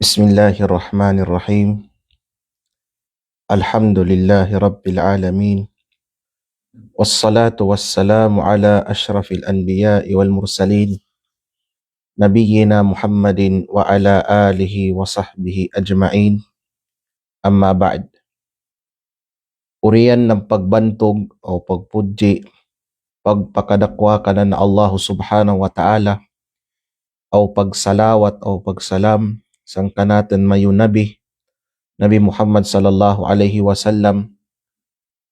Bismillahirrahmanirrahim. Alhamdulillahi Rabbil Alamin. Wassalatu wassalamu ala ashrafil anbiya'i wal mursalin. Nabiyyina Muhammadin wa ala alihi wa sahbihi ajma'in. Amma ba'd. Uriyan ng pagbantog o pagpudji, pagpakadakwa kanan na Allah subhanahu wa ta'ala o pagsalawat o pagsalam sang kanatan mayu Nabi Muhammad sallallahu alaihi wasallam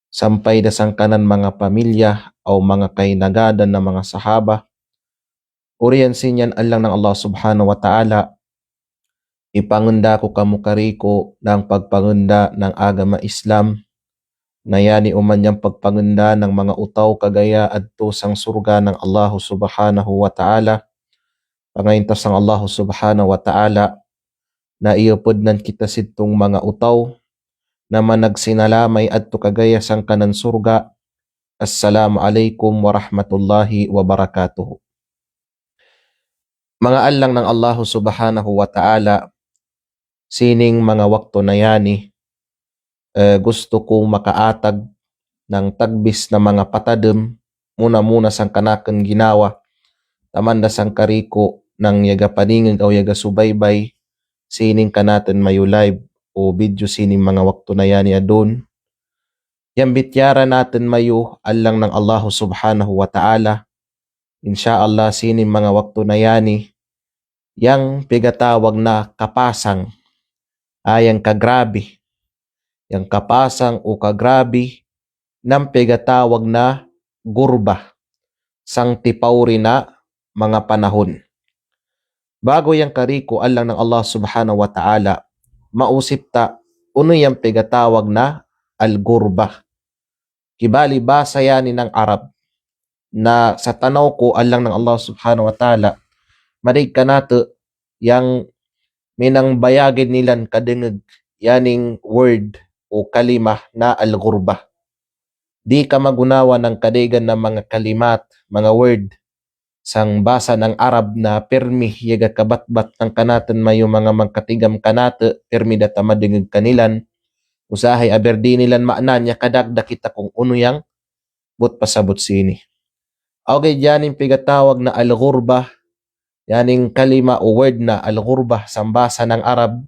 sampay da sangkanan mga pamilya o mga kainagadan na mga sahaba. Uriyan sinyan alang ng Allah subhanahu wa ta'ala, ipangunda ko kamukariko ng pagpangunda ng agama Islam, na yani umanyang pagpangunda ng mga utaw kagaya adto sang surga ng Allah subhanahu wa ta'ala. Pangayintas ng Allah subhanahu wa ta'ala na iupod nan kita sitong mga utaw na managsinalamay adto kagaya sang kanan surga. Assalamualaikum warahmatullahi wabarakatuh. Mga alang ng Allah subhanahu wa ta'ala, sining mga wakto na yani, gusto kong makaatag ng tagbis na mga patadem muna sang kanakan ginawa, tamanda sang kariko ng yaga paningig o yaga subaybay, sining kanatan mayu live o video sining mga wakto na yani adun. Yang bityara natin mayu alang ng Allah subhanahu wa ta'ala, insyaallah sining mga wakto na yani, yang pigatawag na kapasang, yang kagrabe, yang kapasang o kagrabe ng pigatawag na gurba, sang tipawri na mga panahon. Bago yang kariko alang ng Allah subhanahu wa ta'ala, mausip ta, uno yang pigatawag na al-gurba. Kibali basa yani ng Arab, na sa tanaw ko alang ng Allah subhanahu wa ta'ala, marig ka nato yang minang bayagin nilan kadengeg yaning word o kalima na al-gurba. Di ka magunawa ng kadegan ng mga kalimat, mga word sang basa ng Arab na permi yaga kabatbat ng kanatan mayo mga magkatigam kanata permi data madengeg kanilan usahay aberdi nilan maananya kadagda kita kung uno yang but pasabot sini. Okay, yaning pigatawag na al-gurba, yaning kalima o word na al-gurba sambasa ng Arab,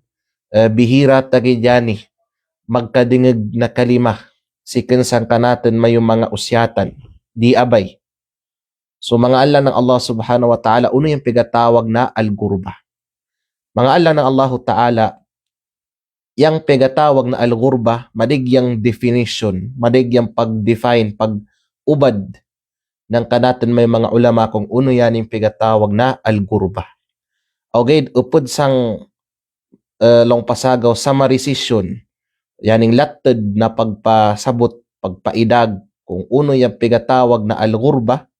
bihira tagi yani magkadingeg na kalima siken sang kanatan may mga usyatan di abay. So mga Allah ng Allah subhanahu wa ta'ala, uno yung pigatawag na al-gurba. Mga Allah ng Allah ta'ala, yang pigatawag na al-gurba, madigyang definition, madigyang pag-define, pag-ubad ng kanatan may mga ulama kung uno yan yung pigatawag na al-gurba. Okay, upod sang long pasagaw summarization, yaning latted na pagpasabot, pagpaidag kung uno yung pigatawag na al-gurba,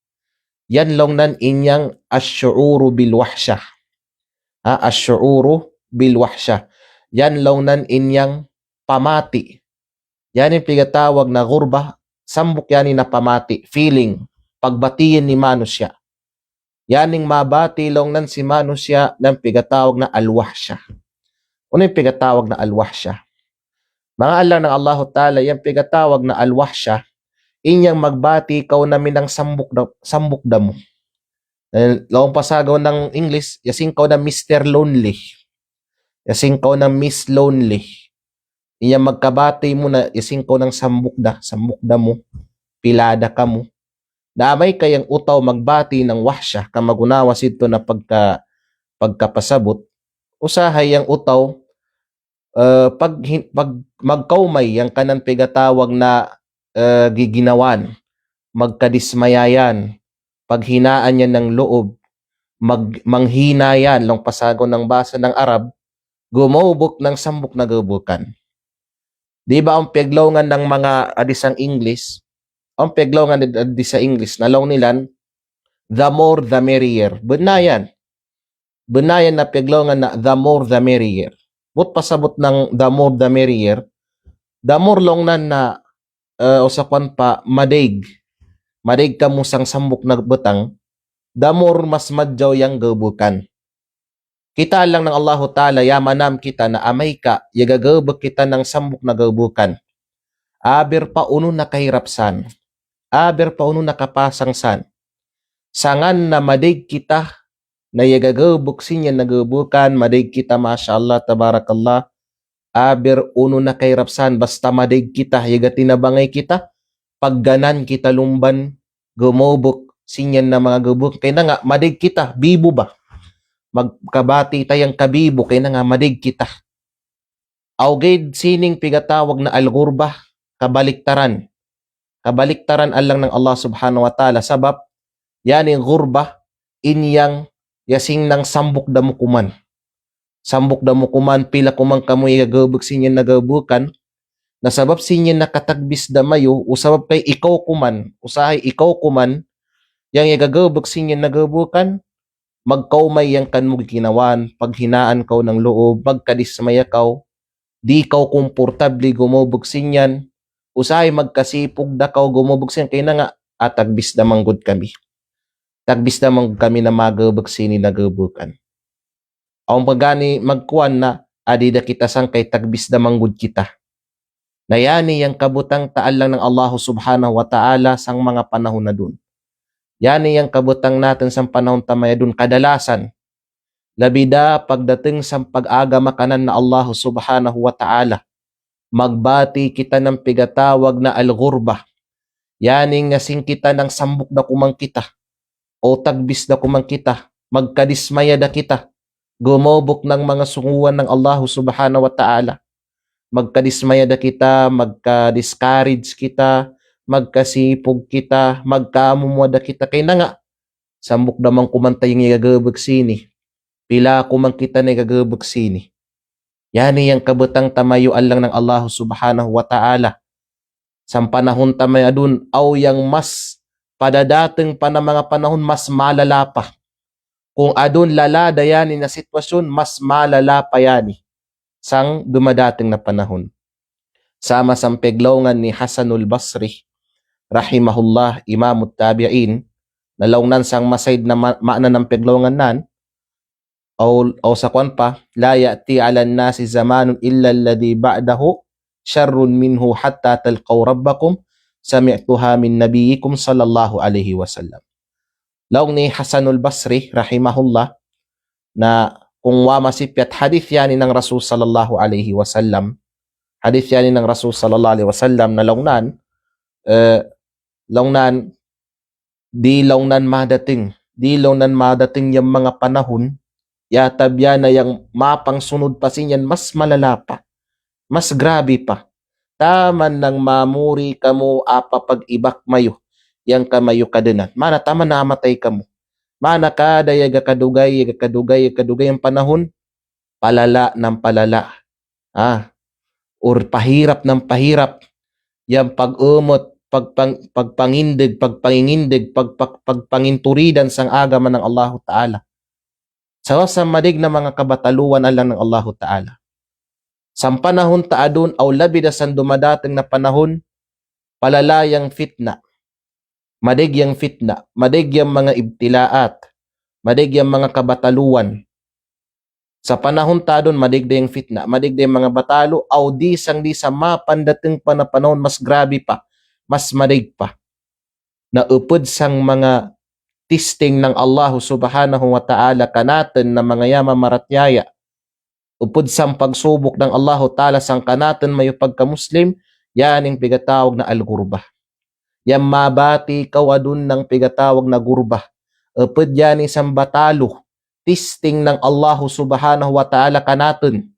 yan long nan inyang asyuuru bilwahsya. Asyuuru bilwahsya. Yan long nan inyang pamati. Yan yung pigatawag na gurba, sambok yani na pamati, feeling, pagbatiin ni manusya. Yaning mabati longnan si manusya ng pigatawag na alwahsya. Ano yung pigatawag na alwahsya? Mga alam ng Allah Ta'ala, yung pigatawag na alwahsya, inyang magbati ikaw namin ng sambuk damo. Laong pasagaw ng English, yasing kaw na Mr. Lonely. Yasing kaw na Miss Lonely. Inyang magkabati mo na yasing kaw ng sambuk damo, pilada ka mo. Damay kayang utaw magbati ng wahsya, kamagunawas ito na pagkapasabot, usahay yang utaw, pag magkaumay yang kanan pigatawag na giginawan, magkadismayayan, paghinaan niya ng loob, manghina yan, long pasago ng basa ng Arab, gumubok ng sambuk na gubukan. Di ba ang peglawngan ng mga adisang English, ang peglawngan sa English, nalaw nilan, the more the merrier. Benayan na peglawngan na the more the merrier. But pasabot ng the more the merrier, the more longnan na usapan pa madig ka musang sambuk na butang, the more mas madjaw yang gabukan. Kita lang ng Allah Ta'ala, yamanam kita na amay ka, yagagabak kita ng sambuk na gabukan. Aber pa uno na kahirapsan, aber pa uno na kapasangsan. Sangan na madig kita, na yagagabak sinya na gabukan, madig kita, mashallah, tabarakallah, aber uno na kahirapsan, basta madig kita, yagatinabangay kita, pagganan kita lumban, gumubok sinyan na mga gubok. Kaya na nga, madig kita, bibo ba? Magkabati tayang kabibo, kaya na nga, madig kita. Awgid sining pigatawag na al-ghurba, kabaliktaran. Kabaliktaran alang ng Allah subhanahu wa ta'ala, sabab, yaning ghurba, inyang yasing ng sambuk damukuman. Sambuk damukuman, pila kumang kamoy gagabog sinyan nagabukan, na sabab sinyan nakatagbis damayo, usabab kay ikaw kuman, usahay ikaw kuman, yang igagabog sinyan nagabukan, magkaumay yang kan mo ginawan, paghinaan kaw ng loob, magkadismaya kaw, di kaw komportable gumubog sinyan, usahay magkasipog da kaw gumubog sinyan, kaya na nga, tagbis na manggod kami. Tagbis na manggod kami na magabog sini nagabukan. Ang pagani magkuan na, adida kita sang kay tagbis na manggod kita. Nayani yang kabutang taal lang ng Allah subhanahu wa ta'ala sang mga panahon na dun. Yani yang kabutang natin sa panahon tamaya dun kadalasan. Labida pagdating sa pag-aga makanan na Allah subhanahu wa ta'ala. Magbati kita ng pigatawag na al-ghurba. Yani ngasing kita ng sambuk na kumang kita. O tagbis na kumang kita. Magkadismaya na kita. Gumobok ng mga sunguan ng Allah subhanahu wa ta'ala. Magkadismaya na kita, magka-discourage kita, magkasipog kita, magkamumwada kita. Kaya na nga, sambuk namang kumantay yung igagabag sini. Pila kumang kita na igagabag sini. Yani yung kabutang tamayo lang ng Allah subhanahu wa ta'ala. Sa panahon tamaya dun, aw yung mas padadating pa na mga panahon, mas malala pa. Kung adun lalada yani na sitwasyon, mas malala pa yani. Sang dumadating na panahon. Sama sa peglawngan ni Hasanul Basri, rahimahullah, imamut tabi'in, nalawnan sang masayd na maana ng peglawngan nan, o sa kwan pa, la ya'ti ala nasi zamanun illa alladhi ba'dahu syarrun minhu hatta talqaw rabbakum sami'tuha min nabiyikum sallallahu alaihi wasallam. Lawng ni Hasanul Basri, rahimahullah, na kung wamasipyat hadith yani ng Rasul sallallahu alaihi wasallam, hadith yani ng Rasul sallallahu alaihi wasallam na lawnan, di lawnan madating yung mga panahon, yatabya na yung mapang sunod pa sinyan, mas malala pa, mas grabe pa. Taman ng mamuri kamo apapag ibak mayo, yang kamayo kadenan. Mana taman na amatay kamo. Mana kada yaga kadugay ang panahon, palala ng palala. Or pahirap ng pahirap. Yang pag-umot, pagpangindig, pagpanginturidan sang agaman ng Allah Ta'ala. Sa madig na mga kabataluan alang ng Allah Ta'ala. Sa panahon taadun, aw labida sang dumadating na panahon, palalayang fitna. Madig yung fitna, madig yung mga ibtilaat, madig yung mga kabataluan. Sa panahon ta doon, madig yung fitna, madig yung mga batalo, aw di sa mapandating pa na panahon, mas grabe pa, mas madig pa. Na upod sang mga testing ng Allah subhanahu wa ta'ala kanatin na mga yama maratyaya, upod sang pagsubok ng Allah ta'ala sang kanatin mayo pagka-Muslim, yan ang pigatawag na al-gurba. Yan mabati kawadun ng pigatawag na gurba. Upod yan isang batalo, testing ng Allah subhanahu wa ta'ala kanatin.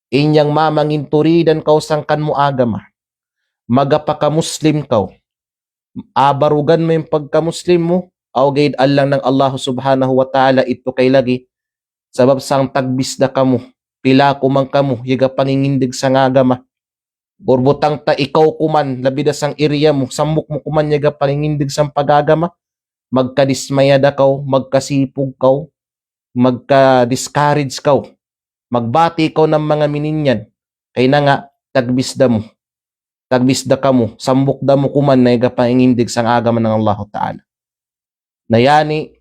Inyang mamangin turidan kaw sang kanmo agama. Magapaka-Muslim kaw. Abarugan mo yung pagka-Muslim mo. Awgaid allang ng Allah subhanahu wa ta'ala ito kay lagi. Sabab sang tagbis na kamo. Pila kumang kamo. Yaga pangingindig sang agama. Burbutang ta ikaw kuman. Labida sang iriya mo. Samuk mo kuman yaga pangingindig sang pagagama. Magkadismaya da kaw. Magkasipog kaw. Magka-discourage kaw. Magbati kaw ng mga mininyan. Kaya na nga, tagbis da mo. Tagbis da ka mo. Sambuk da mo kuman na yaga pangingindig sang agama ng Allah Ta'ala. Nayani,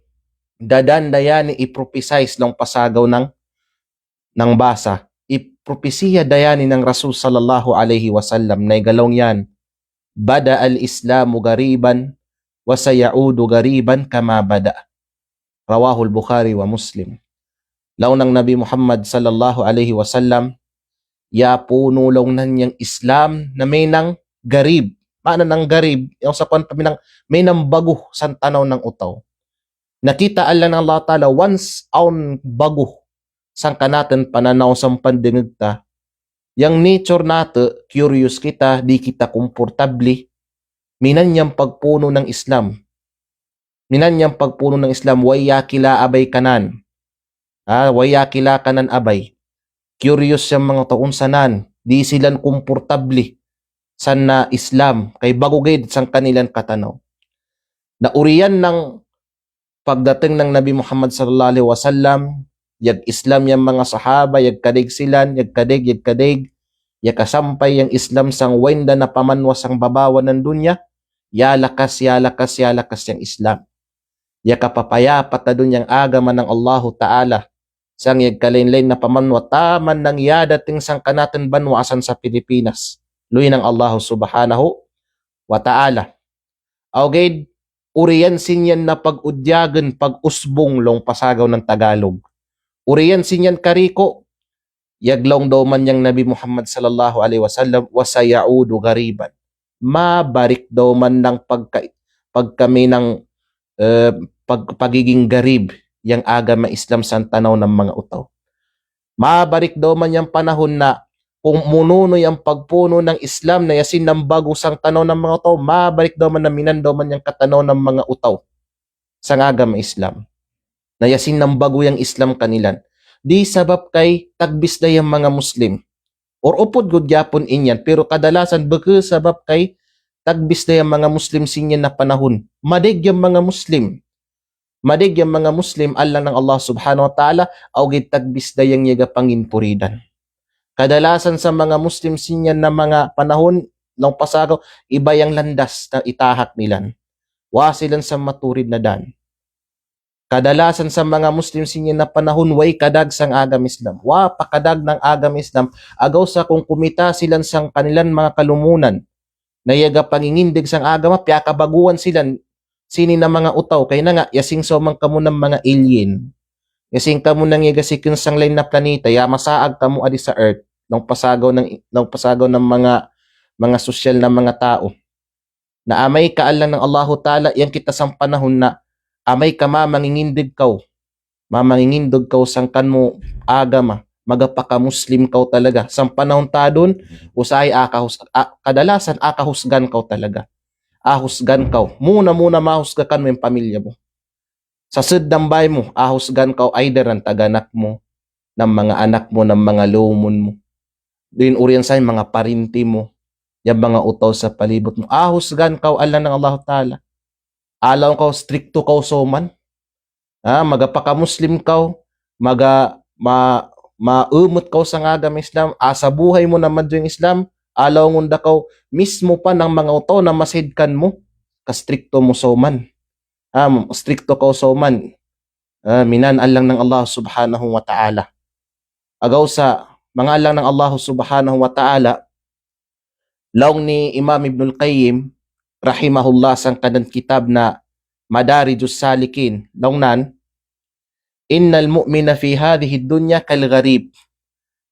dayani ipropisize ng pasagaw ng basa. Ipropisiya dayani ng Rasul sallallahu alaihi wasallam na igalong yan. Bada al-Islamu gariban wa sayaudu gariban kama bada. Rawahul Bukhari wa Muslim. Law ng Nabi Muhammad sallallahu alaihi wasallam, ya puno lang nang Islam na may nang garib. Paano ng garib? Yung sa kwantaminang may nang bago sa tanaw ng utaw. Nakita Allah ng Allah Ta'ala once on bago sang kanatin pananaw sang pandingig ta. Yang nature nato, curious kita, di kita komportable. Minan niyang pagpuno ng Islam. Minan niyang pagpuno ng Islam, waya kila abay kanan. Waya kila kanan abay. Curious yung mga taon sanan. Di silan komportable san na Islam. Kay bago gayud sang kanilang katanaw. Nauriyan ng pagdating ng Nabi Muhammad sallallahu alaihi wasallam, yag Islam yung mga sahaba, yag kadig silan, yag kadig, yag kasampay yung Islam sang wenda na pamanwas ang babawan ng dunya, yalakas yung Islam. Yag kapapaya patadun yung agama ng Allah Ta'ala, sang yag kalain-lain na pamanwa, taman ng yadating sang kanatin banwasan sa Pilipinas. Luy ng Allah Subhanahu wa Ta'ala. Okay, uriyan sinyan na pag-udyagan, pag-usbong long pasagaw ng Tagalog. Uriyan sinyan kariko, yaglong daw man yang Nabi Muhammad sallallahu alaihi wasallam, wasayaudu gariban. Mabarik daw man ng pagkami ng pagiging garib, yang agama Islam sa tanaw ng mga utaw. Mabarik daw man yung panahon na kung mununoy ang pagpuno ng Islam na yasin ng bago sang tanaw ng mga utaw, mabalik daw man na minan daw man yung katanaw ng mga utaw sa agama Islam. Na yasin ng bago yung Islam kanilan. Di sabab kay tagbis na yung mga Muslim. Or upod good yapon inyan, pero kadalasan baka sabab kay tagbis na yung mga Muslim sinyan na panahon. Madig yung mga Muslim. Madig yung mga Muslim, Allah ng Allah subhanahu wa ta'ala, awgid tagbis na yung yaga panginpuridan. Kadalasan sa mga Muslim sinyan na mga panahon ng pasagaw, iba yung landas na itahak nilan. Wa silan sa maturid na dan. Kadalasan sa mga Muslim sinyan na panahon, way kadag sang agam Islam. Wa pakadag ng agam Islam. Agaw sa kung kumita silan sang kanilan mga kalumunan, na yaga pangingindig sang agama, piya kabaguan silan, sini na mga utaw. Kaya na nga, yasing somang kamo ng mga alien. Yasing kamo nang yaga sikun sang lain na planeta, ya masaag kamo adi sa Earth. Ng pasagaw ng mga sosyal na mga tao na amay kaalang ng Allahu Ta'ala yang kita sang panahon na amay ka mamangingindig kaw sang kanmo agama magapaka Muslim kaw talaga sang panahon ta doon usay kadalasan akahusgan kaw talaga ahusgan kaw muna mahusgakan mo yung pamilya mo sa siddambay mo ahusgan kaw either ang taganak mo ng mga anak mo ng mga lumon mo din uriyan sa mga parinti mo, yung mga utaw sa palibot mo. Ahusgan kaw Allah ng Allah Ta'ala. Alaw kaw, stricto kaw soman. Magapaka-Muslim kaw, maumot kaw sa agam Islam, sa buhay mo naman yung Islam, alaw ngunda kaw, mismo pa ng mga utaw na masidkan mo, ka-stricto mo soman. Stricto kaw soman. Minaan lang ng Allah subhanahu wa ta'ala. Agaw sa mga lang ng Allah subhanahu wa ta'ala, laong ni Imam Ibnul Qayyim, rahimahullah, sang kanang kitab na Madarijus Salikin, laong nan, innal mu'mina fi hadhihi dunya kal gharib,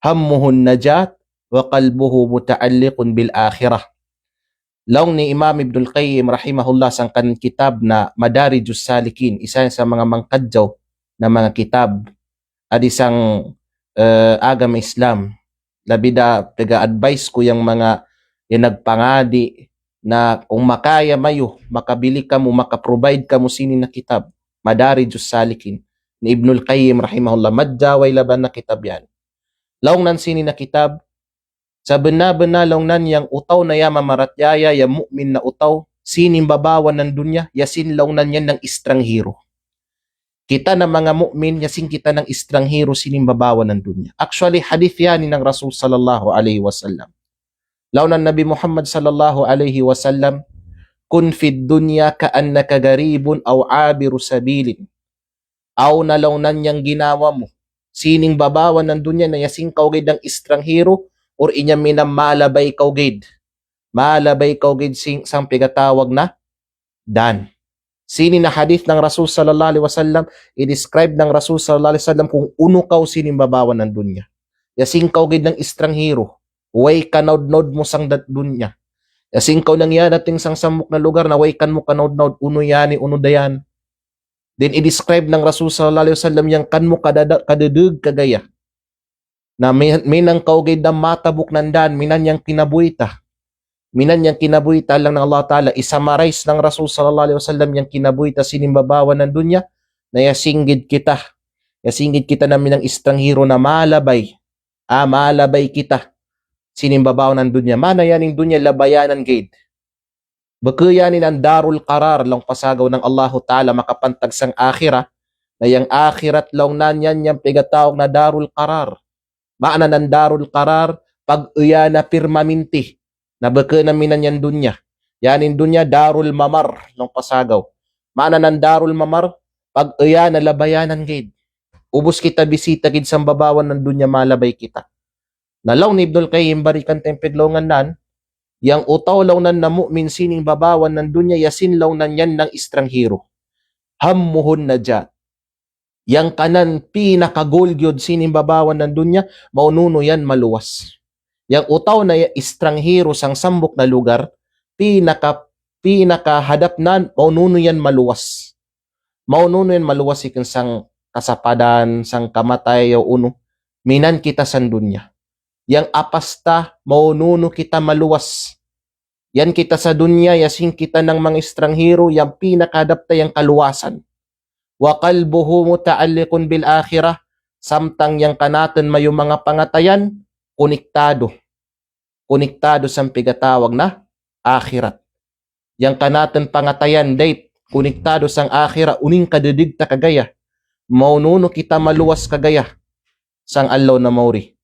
hammuhun najat, wa qalbuhu muta'alliqun bil akhirah. Laong ni Imam Ibnul Qayyim, rahimahullah, sang kanang kitab na Madarijus Salikin, isa sa mga mangkadyaw na mga kitab, at isang agama Islam. Labida, taga-advise ko yung mga yung nagpangadi na kung makaya mayo, makabili ka mo, makaprovide ka mo sini na kitab, Madarijus Salikin, ni Ibnul Qayyim, rahimahullah, madjaway laban na kitab yan. Laong nan sini na kitab, sa bena-bena laong nan yang utaw na ya mamaratyaya, ya mu'min na utaw, sining babawan ng dunya, yasin laong nan yan ng estranghero. Kita na mga mu'min, yasing kita ng estranghero, sining babawan ng dunya. Actually, hadith yan ng Rasul sallallahu alaihi wasallam. Laon ng Nabi Muhammad sallallahu alaihi wasallam, kun fid dunya ka'annaka garibun aw abiru sabilin. Aw na launan niyang ginawa mo, sining babawan ng dunya na yasing kaugid ng estranghero, or inya minam malabay kaugid. Malabay kaugid sang pigatawag na dan. Sini na hadith ng Rasul sallallahu alaihi wasallam, i-describe ng Rasul sallallahu alaihi wasallam kung uno kaw sining babawan ng dunya. Yasing kaugid ng estranghero, way kanaud-naud mo sang dunya. Yasing kaw nang yan ating sang samok na lugar na way kan mo kanaud-naud, uno yani, uno dayan. Then i-describe ng Rasul sallallahu alaihi wasallam yang kan mo kadedeg kagaya. Na minang kaugid na matabok nandan, minan yang kinabuita. Minan yang kinabuita lang ng Allah Ta'ala, isamarais ng Rasul sallallahu alaihi wasallam yang kinabuita sinimbabawan ng dunya, na yasinggid kita. Yasinggid kita namin ng estranghero na malabay. Malabay kita. Sinimbabawan ng dunya. Mana yaning dunya labayanan gid. Bakayanin ang darul qarar lang pasagaw ng Allah Ta'ala makapantag sang akhirah, na yang akhirat lang nanyan yang pigatawag na darul qarar. Maana ng darul qarar, pag-uya na pirmaminti, na baka namin yan dunya. Yanin dunya, darul mamar, ng pasagaw. Maana ng darul mamar, pag-uya na labayanan gid. Ubus kita bisita gid sa babawan ng dunya, malabay kita. Nalaw ni Ibnul Qayyim, barikan tempeglongan nan, yang utaw law nan na mu'min sining babawan ng dunya, yasin law nan yan ng estranghero. Hammuhun najat. Yang kanan pinaka-goal gyud sining babawan ng dunya, maununo yan maluwas. Yang utaw na estranghero sang sambok na lugar, pinaka hadap nan, maununo yan maluwas. Maununo yan maluwas ikin sang kasapadan, sang kamatay o uno, minan kita san dunya. Yang apasta, maununo kita maluwas. Yan kita sa dunya, yasing kita ng mga estranghero, yang pinakahadap ta yang kaluwasan. Wa qalbuhu muta'alliqun bil akhirah, samtang yang kanaton mayo mga pangatayan, konektado sa pigatawag na akhirat. Yang kanaton pangatayan date, konektado sang akhirat, uning kadidig ta kagaya, maununo kita maluwas kagaya sang Allah na mauri.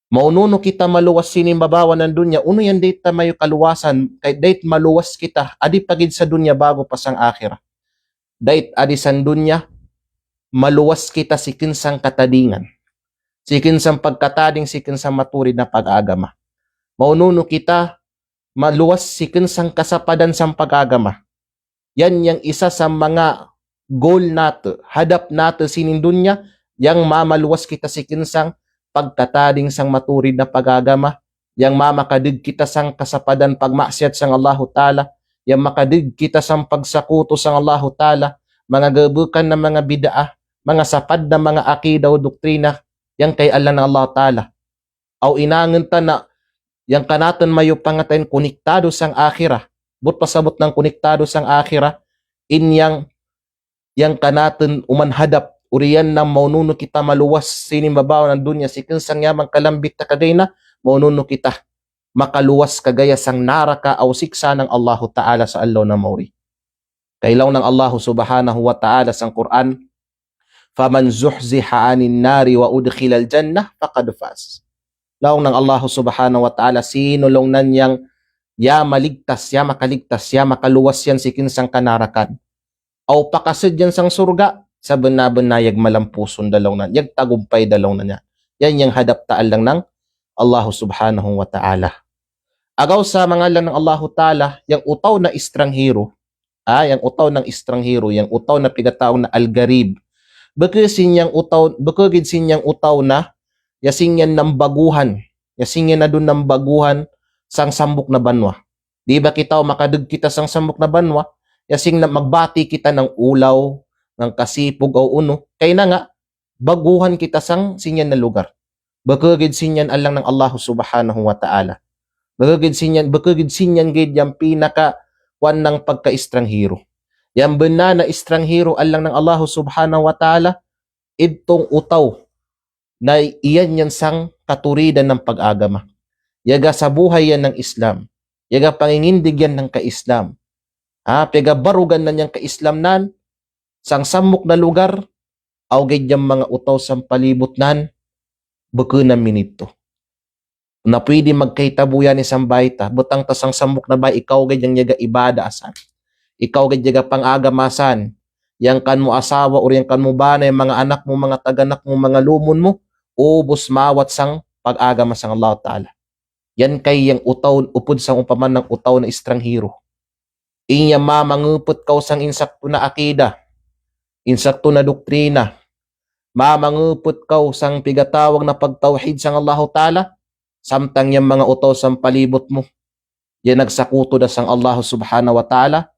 Maununo kita maluwas sining babawan ng dunya, uno yan date ta mayo kaluwasan, kay date maluwas kita, adi pagid sa dunya bago pa sang akhirat. Dait adisan dunya, maluwas kita sikin sang katadingan. Sikin sang pagkatading, sikin sang maturid na pag-agama. Maununo kita, maluwas sikin sang kasapadan sang pag-agama. Yan yung isa sa mga goal nato, hadap nato sining dunya, yang mamaluwas kita sikin sang pagkatading sang maturid na pag-agama, yang mamakadig kita sang kasapadan pagmaksiyat sang Allahu Ta'ala, yang makadig kita sang pagsakuto sang Allahu Ta'ala, mga gabukan na mga bid'ah, mga sapad na mga akida o doktrina, yang kay Allah na Allah Ta'ala. Aw inangan ta na, yang kanatan mayo pangatayin konektado sang akhirah, but pasabot ng konektado sang akhirah, yang kanatan umanhadap, uriyan na maununo kita maluwas sining babaw ng dunya, sikin sang yamang kalambit na kagay na, maununo kita makaluwas kagaya sang naraka o siksa ng Allahu Ta'ala sa Allah na mauri. Kailaw ng Allahu Subhanahu wa Ta'ala sang Quran, faman zuhziha anin nari wa udkhila al-jannah faqad faz. Law ng Allahu Subhanahu wa Ta'ala, sino long nanyang ya maligtas, ya makaligtas, ya makaluwas yan sikin sang kanarakan. Aw pakasid yan sang surga, sa benar-benar malampuson dalaw na, yag tagumpay dalaw na niya. Yan yung hadaptaan lang ng Allah subhanahu wa ta'ala. Agaw sa mga lang ng Allah ta'ala, yung utaw na estranghero, yung utaw ng estranghero, yung utaw na pigataw na algarib, bakagin sinyang utaw na, yasingyan ng baguhan, yasingyan na dun ng baguhan, sang sambok na banwa. Di ba kita makadug kita sang sambok na banwa, yasing na magbati kita ng ulaw, ng kasipog o uno, kay na nga, baguhan kita sang sinyan na lugar. Bakagid sinyan alang ng Allah subhanahu wa ta'ala. Bakagid sinyan gid yung pinaka wan ng pagka-estranghero. Yang benar na estranghero alang ng Allah subhanahu wa ta'ala, itong utaw na iyan yan sang katuridan ng pag-agama. Yaga sa buhay yan ng Islam. Yaga pangingindig yan ng ka-Islam. Pega barugan na niyang ka-Islam nan, sang samok na lugar, awgay yung mga utaw sang palibot nan, baka na minito. Na pwede magkaitabuyan ni sambayta, butang tasang samok na ba, ikaw ganyang yaga ibada asan. Ikaw ganyang pang-agamasan, yang kan mo asawa o yang kan mo ba na yung mga anak mo, mga taganak mo, mga lumon mo, ubos mawat sang pag-agama sang Allah Ta'ala. Yan kay yung utaw, upod sang upaman ng utaw na estranghero. Inya mamangupot kaw sang insakto na akida, insakto na doktrina, mamangupot kaw sang pigatawag na pagtawhid sang Allah Ta'ala, samtang yung mga utaw sang palibot mo, yan nagsakuto na sang Allah subhanahu wa ta'ala,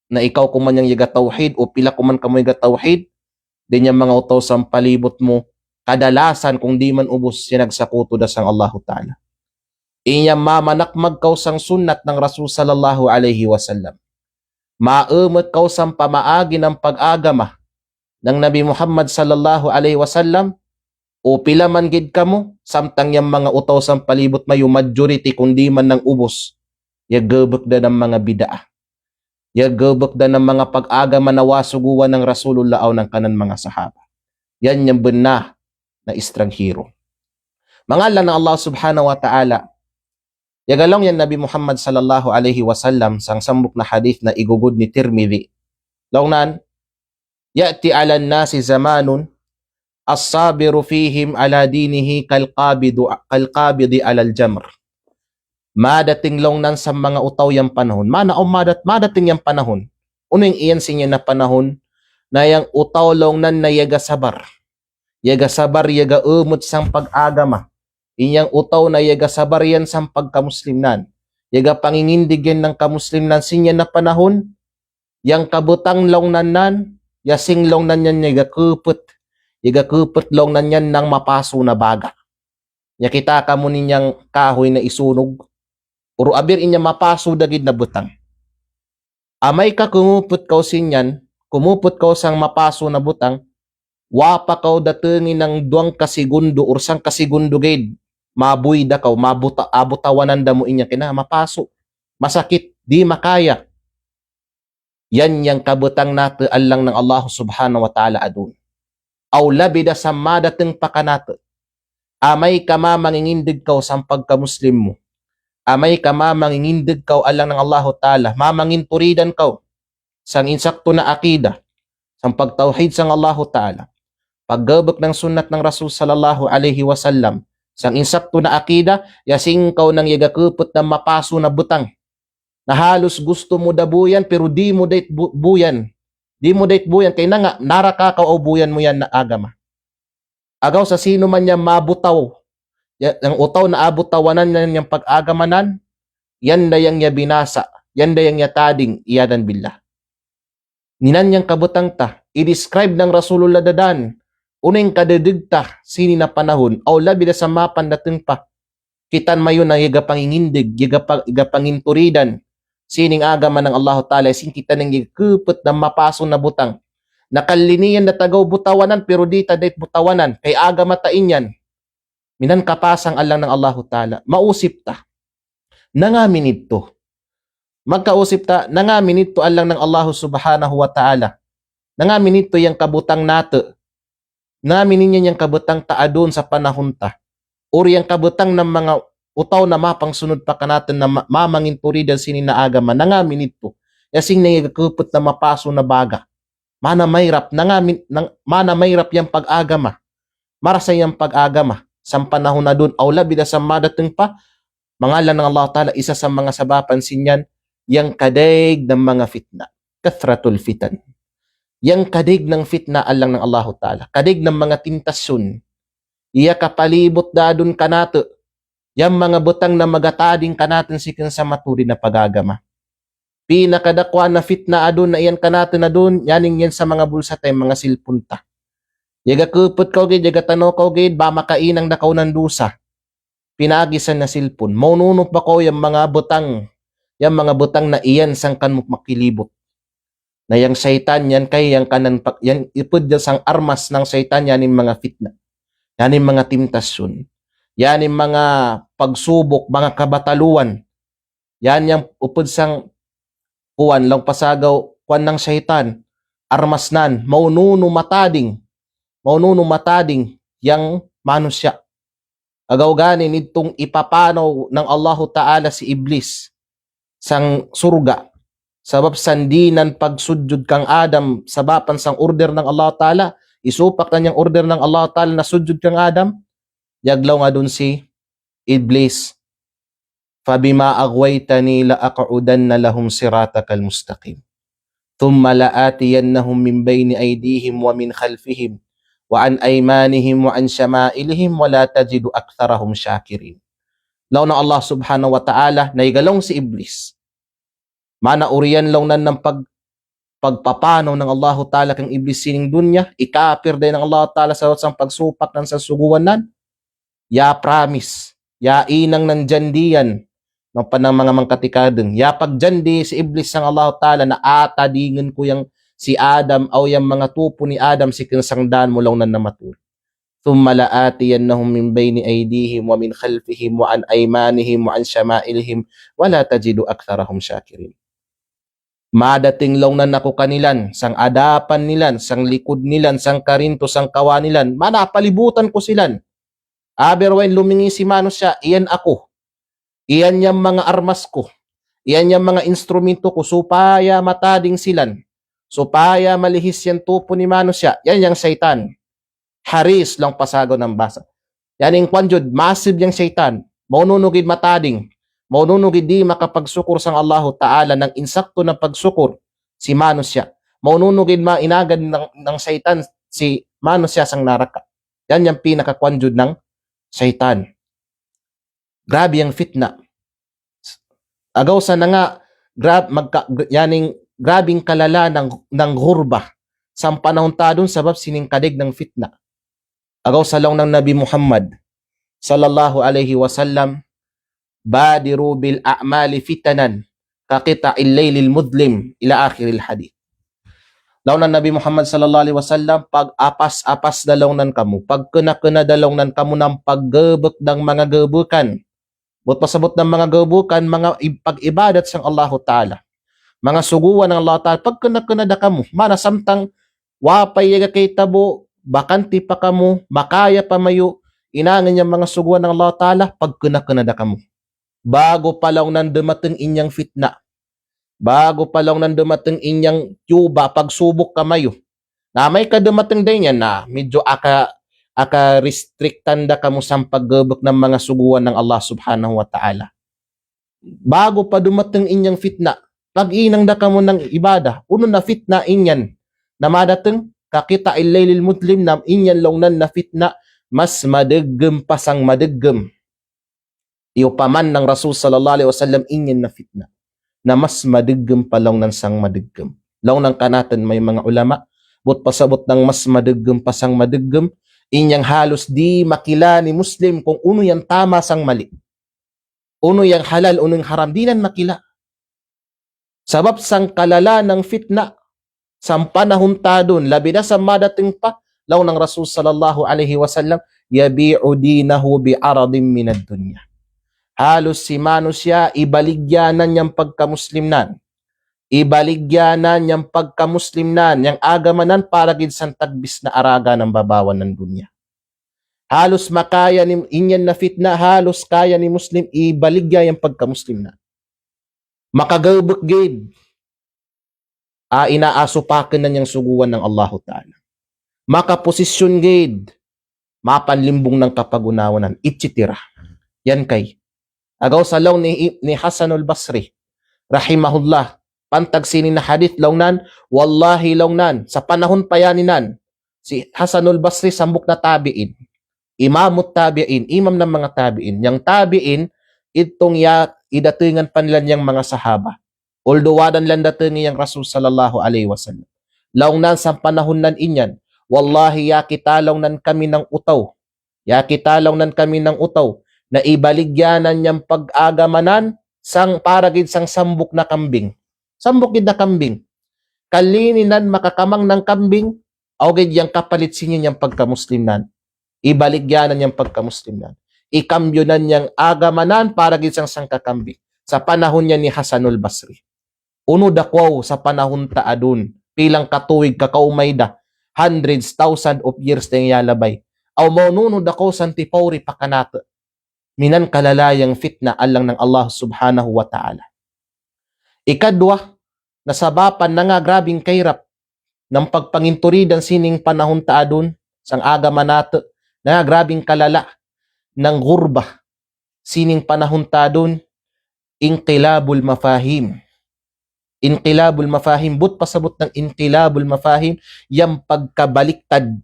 na ikaw kuman yung yagatawhid o pila kuman kamo yagatawhid, din yung mga utaw sang palibot mo, kadalasan kung di man ubos, yan nagsakuto na sang Allah ta'ala. Inya mamanakmag kaw sang sunnat ng Rasul sallallahu alaihi wasallam. Maumot kaw sang pamaagi ng pag-agama ng Nabi Muhammad sallallahu alaihi wasallam, o pila man gid kamo, samtang yung mga utaw sang palibot mayo majority kundi man ng ubos, yagabak da ng mga bidaa. Yagabak da ng mga pag-agama na wasuguan ng Rasulullah o ng kanan mga sahaba. Yan yung benar na estranghero. Mangalan ng Allah subhanahu wa ta'ala, yagalong yan Nabi Muhammad sallallahu alaihi wasallam sang sambok na hadith na igugod ni Tirmidhi. Lawnan, ya'ti ala nasi zamanun, as-sabiru fihim ala dinihi kalqabidi alal jamr. Madating long nan sa mga utaw yung panahon. Madating yung panahon. Unang iyan sinya na panahon na yung utaw long nan na yaga sabar. Yaga sabar, yaga umot sang pag-agama. Inyang utaw na yaga sabar yan sang pagkamuslimnan. Yaga pangingindigyan ng kamuslimnan sinya na panahon. Yang kabutang long nan, yasing long nan yan yaga kupot. Yaga kupot long nan yan ng mapaso na baga. Yakita ka mo ninyang kahoy na isunog. Uro abir inya mapaso dagid na butang. Amay ka kumupot kaw sinyan, kumupot kaw sang mapaso na butang, wapa kaw datengin ng 2 kasigundo or sang kasigundo gid, mabuy da kaw, abutawanan da mo inya kina mapaso. Masakit, di makaya. Yan yang kabutang nato alang ng Allah subhanahu wa ta'ala adun. Aw labida sa madateng pakanato. Amay ka mamangingindig kaw sang pagka-Muslim mo. Amay ka mamangingindig kaw alang ng Allah Ta'ala. Mamanginturidan kaw sang insakto na akida, sang pagtawhid sang Allah Ta'ala. Paggabak ng sunnat ng Rasul sallallahu alaihi wasallam, sang insakto na akida, yasing kaw nang yagakupot na mapaso na butang. Na halos gusto mo dabuyan pero di mo date buyan. Di mo date buyan kay na nga narakakaw o buyan mo yan na agama. Agaw sa sino man niya mabutaw, ang utaw na abutawanan niya yung pag-agamanan, yan na yang niya binasa, yan na yang niya tading, iyadan billah. Ninan niyang kabutang ta, i-describe ng Rasulullah dadan, uning kadadigta, sini na panahon, o labi na sa mapan dating pa, kitan mayon na yaga pangingindig, yaga panginturidan, sining agaman ng Allah Ta'ala, sin kita nang yagkupot na mapaso na butang, nakaliniyan na tagaw butawanan, pero di tadait butawanan, kay aga matain yan, minan kapasang alang ng Allah Ta'ala, mausip ta, nangamin ito, magkausip ta, nangamin ito alang ng Allah Subhanahu wa Ta'ala, nangamin ito yung kabutang nato, nangamin niya yung kabutang taadon sa panahon ta, or yung kabutang ng mga utaw na mapangsunod pa ka natin na mamanginturidan sinin na agama, nangamin ito, yasing nangigakupot na mapaso na baga, Mana mayrap mana mayrap yang pag-agama. Marasa yang pag-agama. Sa panahon na dun, aw labi na sa madating pa, mangalan ng Allah Ta'ala, isa sa mga sabapansin yan, yang kadaig ng mga fitna. Kathratul fitan. Yang kadig ng fitna alang ng Allah Ta'ala. Kadig ng mga tintasyon. Iya kapalibot da dun kanato. Yang mga butang na magatading kanatin sikin sa maturi na pag-agama. Pinakadakwa na fitna adun na iyan kanato na dun, yaning yan sa mga bulsa tayo, mga silpunta. Yaga kupot kaw gid, yaga tano kaw gid, ba makainang nakaw ng dusa. Pinagisan na silpon. Maununop ba ko yung mga butang na iyan sang kan makilibot. Na yang syaitan yan kay yang kanan yan ipud yan sang armas ng syaitan yanin mga fitna. Yanin mga temptasyon. Yanin mga pagsubok, mga kabataluan. Yan yang upod sang kuwan lang pasagaw kuwan ng syaitan. Armas nan, maununo matading yang manusya. Agaw ganin itong ipapanaw ng Allahu Ta'ala si Iblis sang surga. Sabab sandinan pagsudjud kang Adam sabapan sang order ng Allah Ta'ala, isupak na niyang order ng Allah Ta'ala na sudjud kang Adam, yaglaw nga dun si Iblis. Fabima aghwaytani la aq'udanna lahum siratakal mustaqim. Thumma la'atiyannahum min bayni aydihim wa min khalfihim wa an aymanihim wa an syama'ilihim wa la tajidu aktharahum syakirin. Law na Allah Subhanahu wa Ta'ala naigalong si Iblis. Mana uriyan lang nan ng pagpapano ng Allah Ta'ala kang Iblis sining dunya, ikapir din ng Allah Ta'ala sa pagsupak ng sasuguan nan. Ya promise, ya inang ng jandiyan ng panang mga mangkatikadeng. Ya pagjandi si Iblis ng Allah Ta'ala na atadingin ko yang si Adam o yang mga tupo ni Adam si kinsangdan mo lang nan namatuli. Thumma la'atiyannahum min bayni aydihim wa min khalfihim wa an aymanihim wa an syama'ilihim wa la tajidu aktharahum syakirin. Madating lang nan ako kanilan, sang adapan nilan, sang likod nilan, sang karinto, sang kawa nilan, manapalibutan ko silan. Aberwain lumingi si Manos siya, iyan ako. Iyan yung mga armas ko. Iyan yung mga instrumento ko, supaya matading silan. Supaya malihis yan tupo ni Manos siya. Yan yung syaitan. Haris lang pasago ng basa. Yan yung kwanjud, massive yung syaitan. Maununugid matading. Maununugid di makapagsukur sang Allahu Ta'ala ng insakto na pagsukur si Manos siya. Maununugid mainagad ng syaitan si Manos siya sang naraka. Yan yung pinakakwanjud ng syaitan. Grabe ang fitna. Agaw sa na nga, grabing kalala ng hurba sa panahon tadon sabab siningkadig ng fitna. Agaw sa lang ng Nabi Muhammad sallallahu alaihi wasallam, badiru bil a'mali fitanan kakita illaylil mudlim ila akhiril hadith. Daw ng Nabi Muhammad sallallahu alaihi wasallam, pag apas-apas dalaw nan kamu, pag kuna dalaw nan kamu ng paggebek ng mga gebukan, but pasabot ng mga gebukan, mga pag-ibadat sang Allahu Ta'ala, mga suguan ng Allah Ta'ala, pag kuna da kamu, mana samtang wapay yaga kay tabo, bakanti pa kamu, makaya pa mayo, inangin niya mga suguan ng Allah Ta'ala, pag kuna da kamu. Bago pa lang nang dumating inyang fitna, bago pa lang nang dumating inyang yuba, pagsubok kamayo, na may kadumating din yan na medyo aka-restrictan da kamo sa paggebek ng mga suguan ng Allah Subhanahu wa Ta'ala. Bago pa dumating inyang fitna, pag-inang da kamo ng ibada, uno na fitna inyan, na madating kakita illaylil mudlim na inyan longnan na fitna, mas madeggem pasang madeggem. Iupaman ng Rasul sallallahu alaihi wasallam inyan na fitna, na mas madeggem pa lang ng sang madeggem. Lang ng kanatan may mga ulama, but pasabot ng mas madeggem pasang madeggem, inyang halos di makila ni Muslim kung uno yang tama sang mali. Uno yang halal, uno yang haram, di nan makila. Sabab sang kalala ng fitna, sang panahon tadon, labi na sa madating pa, law ng Rasul sallallahu alaihi wasallam, yabi'u dinahu bi'aradim minad dunya. Halos si Manos siya, ibaligyanan niyang pagkamuslimnan. Ibaligyanan niyang pagkamuslimnan, niyang agamanan para gid sang tagbis na araga ng babawan ng dunya. Halos makaya ni inyan na fitna, halos kaya ni Muslim ibaligya yung pagkamuslimnan. Makagabak gid. inaasupakan na niyang suguan ng Allahu Ta'ala. Makaposisyon gid, mapanlimbong ng kapagunawanan, itchitira. Yan kay. Agaw sa law ni Hasanul Basri, rahimahullah, pantag sini na hadith lawnan, wallahi lawnan, sa panahon pa yaninan, si Hasanul Basri sambok na tabiin, imamut tabiin, imam ng mga tabiin. Yang tabiin, itong idatingan pa nila niyang mga sahaba. Although wadan lang datingan yung Rasul sallallahu alaihi wasallam. Lawnan sa panahon nan inyan, wallahi yakitalaw nan kami ng utaw. Yakitalaw nan kami ng utaw na ibaligyanan niyang pag-agamanan sang paragid sang sambok na kambing. Sambok gid na kambing. Kalininan makakamang ng kambing, awgid yang kapalit sinyo niyang pagkamuslimnan. Ibaligyanan niyang pagkamuslimnan. Ikambyonan niyang agamanan paragid sang kakambing. Sa panahon niya ni Hasanul Basri. Uno dakwaw sa panahon taadun, pilang katuig kakaumayda, hundreds, thousands of years na yalabay. Aw maununo dako santipawri pakanata. Minan kalalayang fitna alang ng Allah subhanahu wa ta'ala. Ikadwa, nasabapan na nga grabing kairap ng pagpanginturidan sining panahon taadun, sang aga manata, na grabing kalala ng gurba, sining panahon taadun, inqilabul mafahim. Inqilabul mafahim, but pasabot ng inqilabul mafahim, yung pagkabaliktad,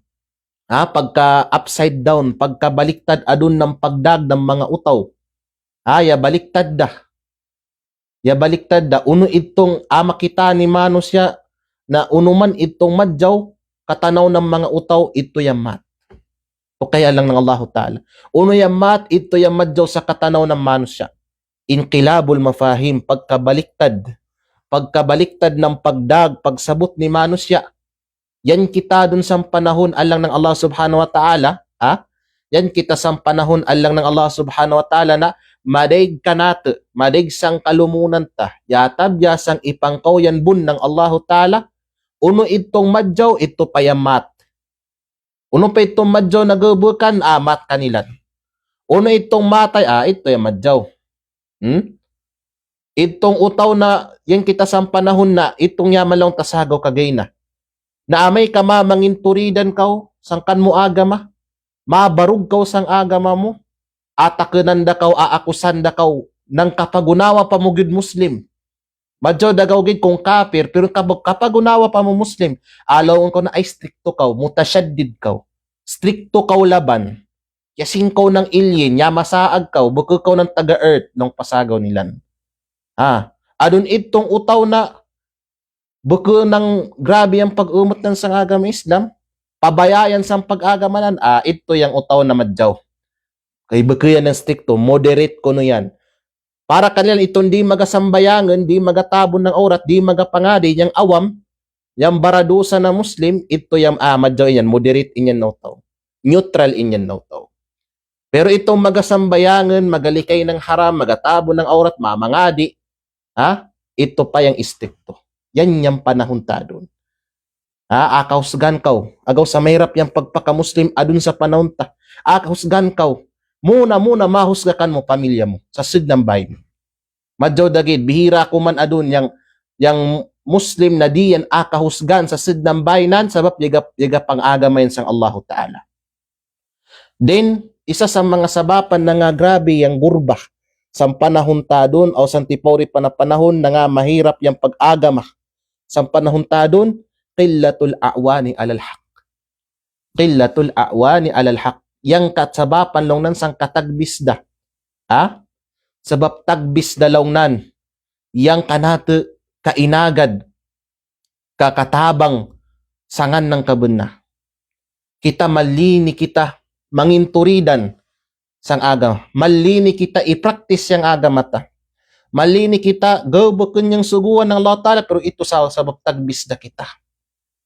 pagka upside down, pagkabaliktad adun ng pagdag ng mga utaw. Ya baliktad da. Ya baliktad da. Uno itong makita ni Mano siya na unuman itong madjaw, katanaw ng mga utaw, ito yung mat. O kaya lang ng Allah Ta'ala. Uno yung mat, ito yung madjaw sa katanaw ng Mano siya. Inqilabul mafahim, pagkabaliktad ng pagdag, pagsabot ni Mano siya. Yan kita dun sa panahon alang ng Allah subhanahu wa ta'ala, yan kita sa panahon alang ng Allah subhanahu wa ta'ala na madig kanata, madig sang kalumunan ta, yatab yasang ipangkaw yan bun ng Allah ta'ala, uno itong madjaw, ito pa yamat. Uno pa itong madjaw na gabukan, mat kanilan. Uno itong matay, ito yung madjaw. Itong utaw na yan kita sa panahon na itong yaman lang tasagaw kagay na amay ka mamanginturidan kaw sang kan mo agama, mabarug kaw sang agama mo, atakenan da kaw, aakusan da kaw ng kapagunawa pa mo gid Muslim. Madyo dagaw gid kung kafir, pero kapagunawa pa mo Muslim, alawon ko na ay stricto kaw, mutasyaddid kaw, stricto kaw laban, kasing kaw ng alien, masaag kaw, buko kaw ng taga-earth nung pasagaw nilan. Adun itong utaw na buko ng grabe ang pag-umot ng sang agama Islam, pabayayan sang pag-agamanan, ito yung utaw na madjaw. Kay buko yan ng stricto, moderate ko no yan. Para kanila itong di magasambayangan, di magatabon ng orat, di magapangadi, yung awam, yung baradusa na Muslim, ito yung madjaw yan, moderate inyan na utaw. Neutral inyan na utaw. Pero itong magasambayangan, magalikay ng haram, magatabon ng orat, mamangadi, ito pa yung stricto. Yan yung panahon ta doon. Akahusgan kaw. Agaw sa mahirap yung pagpaka-Muslim adun sa panahon ta. Akahusgan kaw. Muna mahusgakan mo pamilya mo sa sid ng bahay. Madjaw dagid, bihira ko man adun yang Muslim na diyan akahusgan sa sid ng bahinan sabab yaga pang-agamayan sang Allah Ta'ala. Then, isa sa mga sabapan na nga grabe yung gurba sa panahon ta doon o sa tipori pa na panahon na nga mahirap yung pag-agama. Sa panahon ta doon, qillatul a'wani alal haq. Qillatul a'wani alal haq. Yang katsabapan lang nan sang katagbisda. Sabab tagbisda lang nan. Yang kanate kainagad, kakatabang sangan ng kabunna. Kita malini kita manginturidan sang agama. Malini kita i-practice yang agama ta. Malini kita gawbukun yung suguan ng Allah Ta'ala, pero ito sa sabab tagbisda kita.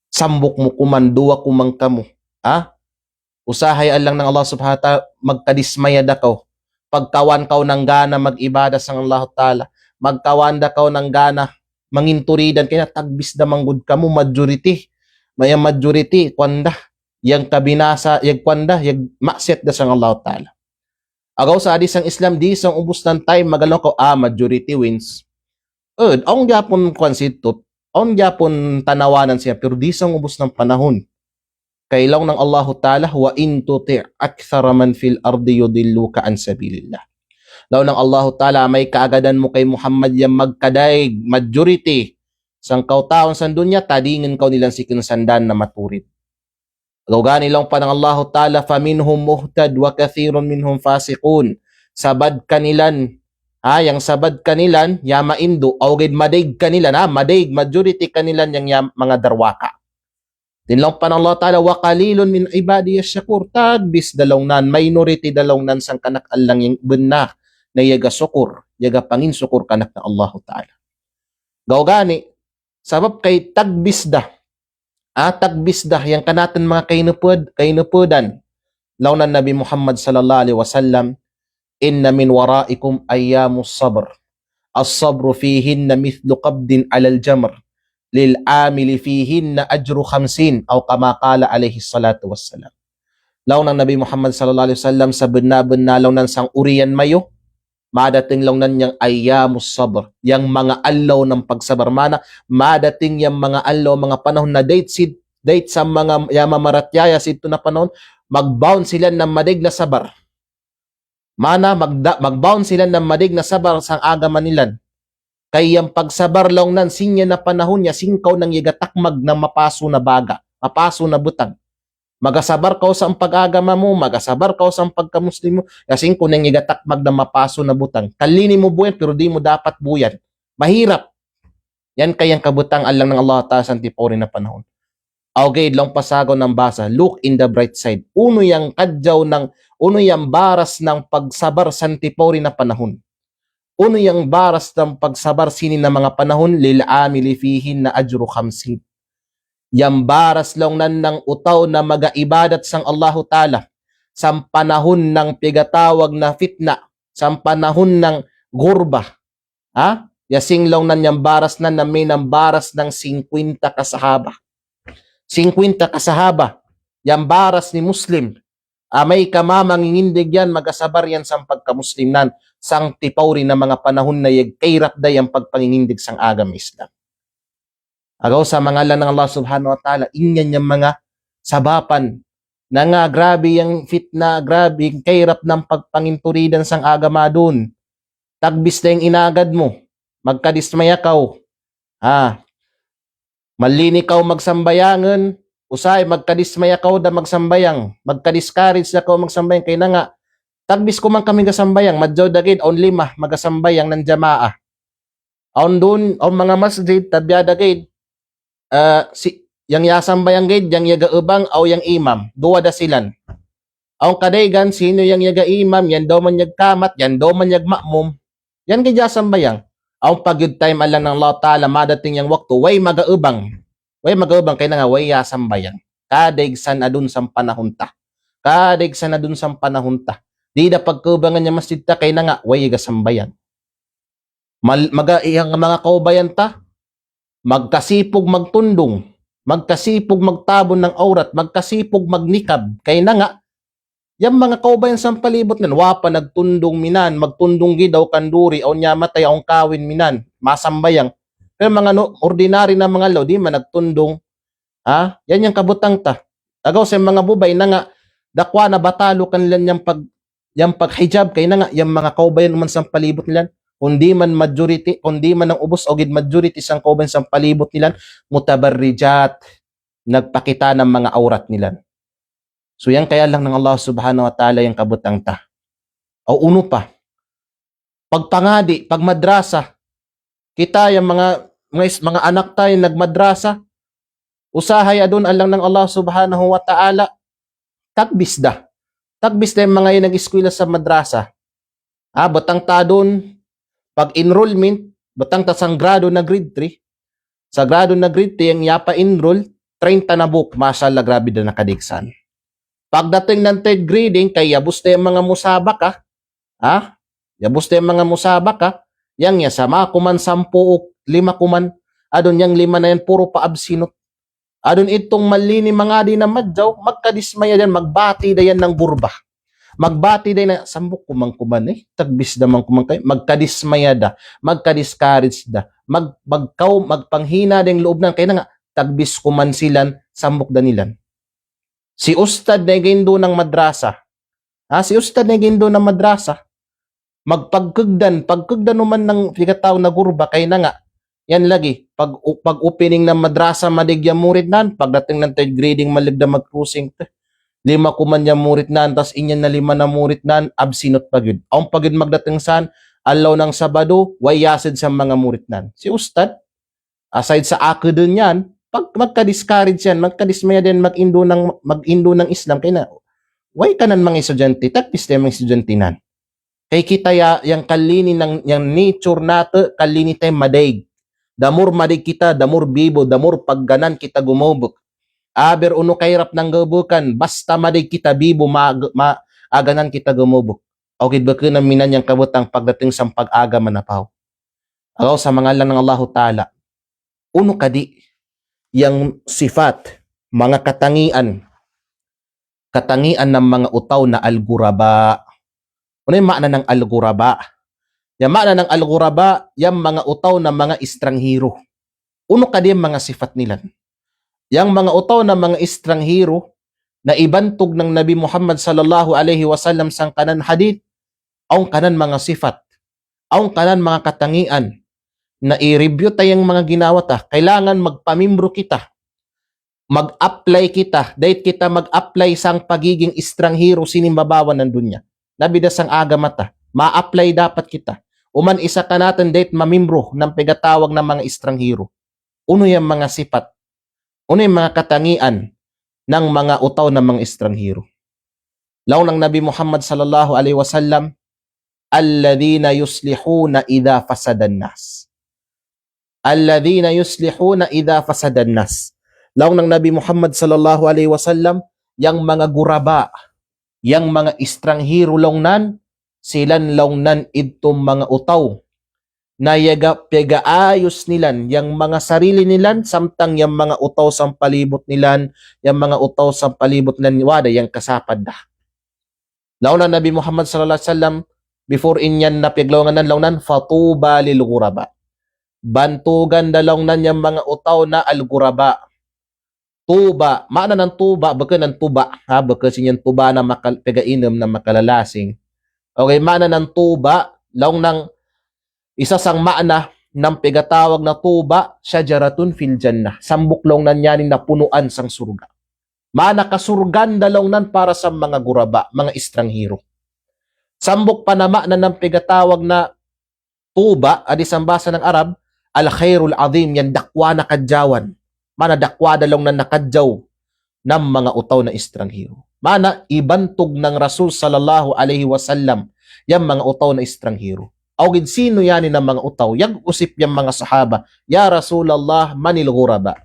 Sambok mo kuman, duwa kumang kamo. Usahay alang ng Allah subhanahu wa ta'ala, magkadismaya da kaw. Pagkawan kaw ng gana mag-ibada sang Allah Ta'ala. Magkawan da kaw ng gana manginturidan, kaya tagbisda manggod kamo, majority. Maya majority, kwanda. Yang kabinasa, yang kwanda, yang maksiat da sang Allah Ta'ala. Agaw sa hadis ang Islam, di isang ubos ng time, magalaw ko, majority wins. Ang yapon konsitot, on gyapon tanawanan siya pero di sang ubos ng panahon. Kailaw ng Allahu Ta'ala, wa in tuti' akthara man fil ardi yudilluka an sabilillah. Law ng Allahu Ta'ala, may kaagadan mo kay Muhammad yang magkadaig, majority, sang kautaon sa dunya, tadingin kau nilang si kinsandan na maturid. Gawgani lang pa ng Allahu Ta'ala, faminhum muhtad wa kathirun minhum fasiqun. Sabad kanilan, yang sabad kanilan, yama indo, awgid madig kanilan, madig, majority kanilan yang mga darwaka. Dinlang pa ng Allah Ta'ala, wa qalilun min ibadiy syakur, tagbis dalawnan, minority dalawnan sang kanak allang yung benak na yaga sukur, yaga pangin sukur kanak na Allah Ta'ala. Gawgani, sabab kay tagbis dah yang kanatan mga kainupudan, launan Nabi Muhammad sallallahu alaihi wasallam, inna min waraikum ayyamus sabr, as-sabru fihinna mithlu qabdin alal jamr, lil amili fihinna ajru 50 aw kama qala alaihi salatu wassalam. Launan Nabi Muhammad sallallahu alaihi wasallam sa benna-benna launan sang urian mayo, madating launan yang ayyamus sabr, yang mga alaw ng pagsabar, madating yang mga alaw, mga panahon na date sa mga yamamaratyaya ito na panahon, magbound sila ng madig na sabar. Magbound sila ng madig na sabar sang agaman nilan. Kay yung pagsabar lang nan sinya na panahon niya, singkaw nang igatakmag ng mapaso na baga, mapaso na butang. Magasabar ka sa pag-agama mo, magasabar ka sa pagkamuslim mo, kasing kung nang igatakmag ng mapaso na butang. Kalini mo buyan, pero di mo dapat buyan. Mahirap. Yan kayang kabutang alang ng Allah Ta'ala sa tipori na panahon. Okay, lang pasago ng basa, look in the bright side. Uno yang baras ng pagsabar sa tipori na panahon. Uno yang baras ng pagsabar sini na mga panahon, lil amili fihin na ajru 50. Yang baras lang ng utaw na mag-aibadat sang Allahu Ta'ala sa panahon ng pigatawag na fitna, sa panahon ng gurba. Yasing lang yang baras na may ng baras ng 50 kasahaba. 50 kasahaba. Yang baras ni Muslim. May kamamangingindig yan, magasabar yan sa pagkamuslim nan, sang tipawri na mga panahon na yagkairap day ang pagpangingindig sang agam Islam. Agaw sa mga ng Allah subhanahu wa ta'ala, inyan yung mga sabapan na nga grabe yung fitna, grabe yung kairap ng pagpanginturidan sang agama dun. Tagbis na yung inagad mo, magkadismaya kaw, malini kaw magsambayangan, usay, magkadismaya kaw da magsambayang, magkadiscourage na kaw magsambayang, kaya na nga, tagbis ko man kami gasambayang, madyaw dagid, on 5, magasambayang ng jamaa. On dun, on mga masjid, tabya dagid, yang yasambayang gid, yang yagaubang, aw yang imam, duwa da silan. Ang kadaygan, sino yang yaga imam, yan daw man yagkamat, yan daw man yagma'mum, yan gid yasambayang. Ang pagyud time alang ng Allah Ta'ala, madating yang waktu, way magaubang, kaya na nga, way yasambayang. Kadaygsan adun sang panahon ta. Kadaygsan adun sang panahon ta. Di da pagkubangan niya masjid ta, kaya na nga, way gasambayan. Iyang mga kaubayan ta, magkasipog magtundong, magkasipog magtabon ng aurat, magkasipog magnikab, kaya na nga, yung mga kaubayan sa palibot nan, wapa nagtundong minan, magtundong gidaw kanduri, o niya matay ang kawin minan, masambayang. Pero mga ordinary na mga law, di man nagtundong, yan yung kabutang ta. Agaw sa mga bubay na nga, dakwa na batalo kanilan yung paghijab, kaya na nga, yung mga kaubayan naman sa palibot nilan, kundi man majority, kundi man ang ubos o gid majority sang kaubayan sa palibot nilan, mutabarrijat, nagpakita ng mga aurat nilan. So yan kaya lang ng Allah subhanahu wa ta'ala yung kabutang ta. O uno pa, pagpangadi, pagmadrasa, kita yung mga anak tayo nagmadrasa, usahay adun alang ng Allah subhanahu wa ta'ala, tagbis da yung mga yung nag-eskwela sa madrasa. Batang ta dun, pag enrollment, batang ta sang grado na grade 3, sa grado na grade 3, yung yapa enroll, 30 na book, mashallah, grabe na nakadigsan. Pagdating ng third grading, kay yabos na yung mga musabaka, yabos na yung mga musabaka, yang sama kuman 10 o 5 kuman, adon yang 5 na yan, puro paabsinot. Adon itong malini mga di na madjaw, magkadismaya yan, magbati da yan ng burba. Magbati da na, sambok kuman tagbis da man kuman kayo, magkadismaya da, magkadiscourage da, magpanghina ding loob nan, kaya na nga, tagbis kuman silan, sambok danilan. Si ustad na gindo ng madrasa, si ustad na gindo ng madrasa, pagkugdan naman ng pigataw na gurba, kaya na nga, yan lagi, pag opening ng madrasa, maligya murid nan, pagdating ng third grading, maligda mag-cruising, 5 kuman niya murid nan, tas inyan na 5 na murid nan, absinot pagid. Ang pagid magdating saan, alaw ng Sabado, wayasid sa mga murid nan. Si ustad, aside sa ako dun yan, pag magka-discourage yan, magka-dismaya din mag-indo ng Islam, kaya na, way ka nan mga estudyante, tapos tayo mga estudyante nan. Kay kita yung kalini ng yung nature nato, kalini tayo madaig. Damur madig kita, damur bibo, damur pagganan kita gumubok. Aber uno kayrap ng gabukan, basta madig kita bibo, aganan kita gumubok. Okay, baka na minan yung kabutang pagdating sa pag-aga manapaw. Agaw sa mga lang ng Allahu Ta'ala, uno kadi, yung sifat, mga katangian ng mga utaw na al-guraba. Ano yung maana ng al-guraba? Yung maana ng al-guraba, yung mga utaw na mga estranghero. Uno kadi yung mga sifat nila. Yang mga utaw na mga estranghero na ibantog ng Nabi Muhammad sallallahu alaihi wasallam sang kanan hadith, ang kanan mga sifat, ang kanan mga katangian, na i-review tayong mga ginawa ta, kailangan magpamimbro kita, mag-apply kita, dahil kita mag-apply sang pagiging estranghero sinimbabawan ng dunya. Nabida sang agamata, ma-apply dapat kita. Uman isa ka natin dahil mamimbro ng pigatawag ng mga estranghero. Uno yung mga sifat, uno yung mga katangian ng mga utaw ng mga estranghero. Law ng Nabi Muhammad sallallahu alaihi wasallam, alladhina yuslihuna idha fasadan nas. Alladhina yuslihuna idha fasadan nas. Law ng Nabi Muhammad sallallahu alaihi wasallam, yang mga guraba, yang mga estranghero longnan, silan longnan itong mga utaw na pagaayos nilan yang mga sarili nilan, samtang yang mga utaw sa palibot nilan, yang mga utaw sa palibot nilan wada yang kasapad da. Law na Nabi Muhammad sallallahu alaihi wasallam, before inyan na piglawangan longnan, fatuba lil ghuraba. Bantugan dalongnan yang mga utaw na al-ghuraba. Tuba, maana ng tuba, baka ng tuba, baka sinyan tuba na pagainom na makalalasing. Okay, maana ng tuba, laong ng isa sang maana ng pigatawag na tuba, syajaratun fil jannah. Sambuklong nan yanin na punuan sang surga. Maana kasurgan dalong nan para sa mga guraba, mga estranghero. Sambuk panama na ng pigatawag na tuba, adisang basa ng Arab, al-khairul azim, yan dakwa na kadyawan. Mana dakwa dalong na nakadyaw ng mga utaw na estranghero. Mana ibantog ng Rasul sallallahu alaihi wasallam yung mga utaw na estranghero. Awgid sino yanin ng mga utaw? Yang usip yung mga sahaba, ya Rasulallah manil ghuraba.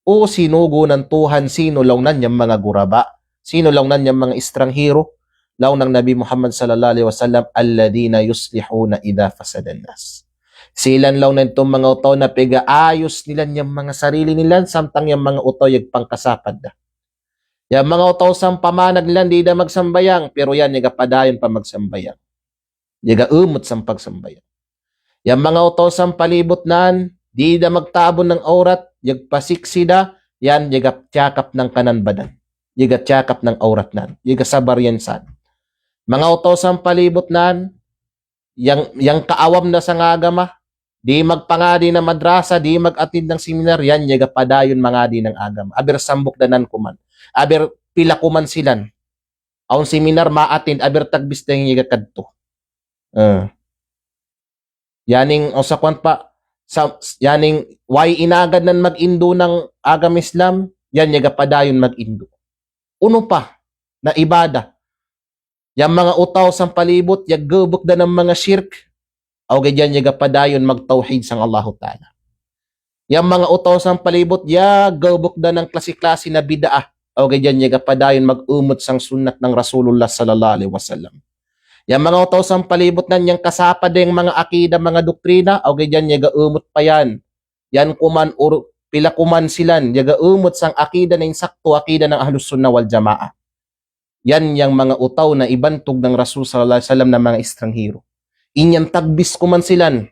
O sinugo ng Tuhan, sino lang nan yung mga guraba? Sino lang nan yung mga estranghero? Law ng Nabi Muhammad sallallahu alaihi wasallam, alladhina yuslihuna idha fasadan nas. Silan lang na itong mga utaw na pigaayos nila yung mga sarili nila, samtang yung mga utaw yung pangkasapad na. Yung mga utaw sang pamanag nila, di na magsambayang, pero yan, yung padayon pa magsambayang. Yung umot sang pagsambayang. Yung mga utaw sang palibot naan, di na magtabon ng aurat, yung pasiksida, yan, yung tiyakap ng kanan badan. Yung tiyakap ng aurat naan. Yung sabar yan san. Mga utaw sang palibot naan, yung kaawam na sang agama, di magpangadi na madrasa, di mag-atid ng seminar, yan, yaga padayon mangadi ng agam. Aber sambok danan kuman. Aber pila kuman silan. Aun seminar ma-atid, aber tagbis na yung yaga kadto. Yaning, o sa kwan pa, yaning, why inagad nan mag-indo ng agam Islam, yan, yaga padayon mag-indo. Uno pa, na ibada. Yang mga utaw sang palibot, yaggubok da ng mga shirk, o ganyan yaga padayon magtauhid sang Allahu Ta'ala. Yang mga utaw sang palibot, yaggubok da ng klase-klase na bid'ah, o ganyan yaga padayon mag-umot sang sunnat ng Rasulullah sallallahu alaihi wasallam. Yang mga utaw sang palibot nan, yang kasapad yung mga akida, mga doktrina, o ganyan yaga umot pa yan. Yan kuman, pila kuman silan, yaga umot sang akida na yung sakto, akida ng Ahlus Sunnah wal Jamaah. Yan yung mga utaw na ibantog ng Rasul sallallahu alaihi wasallam na mga estranghero. Inyang tagbis kuman silan,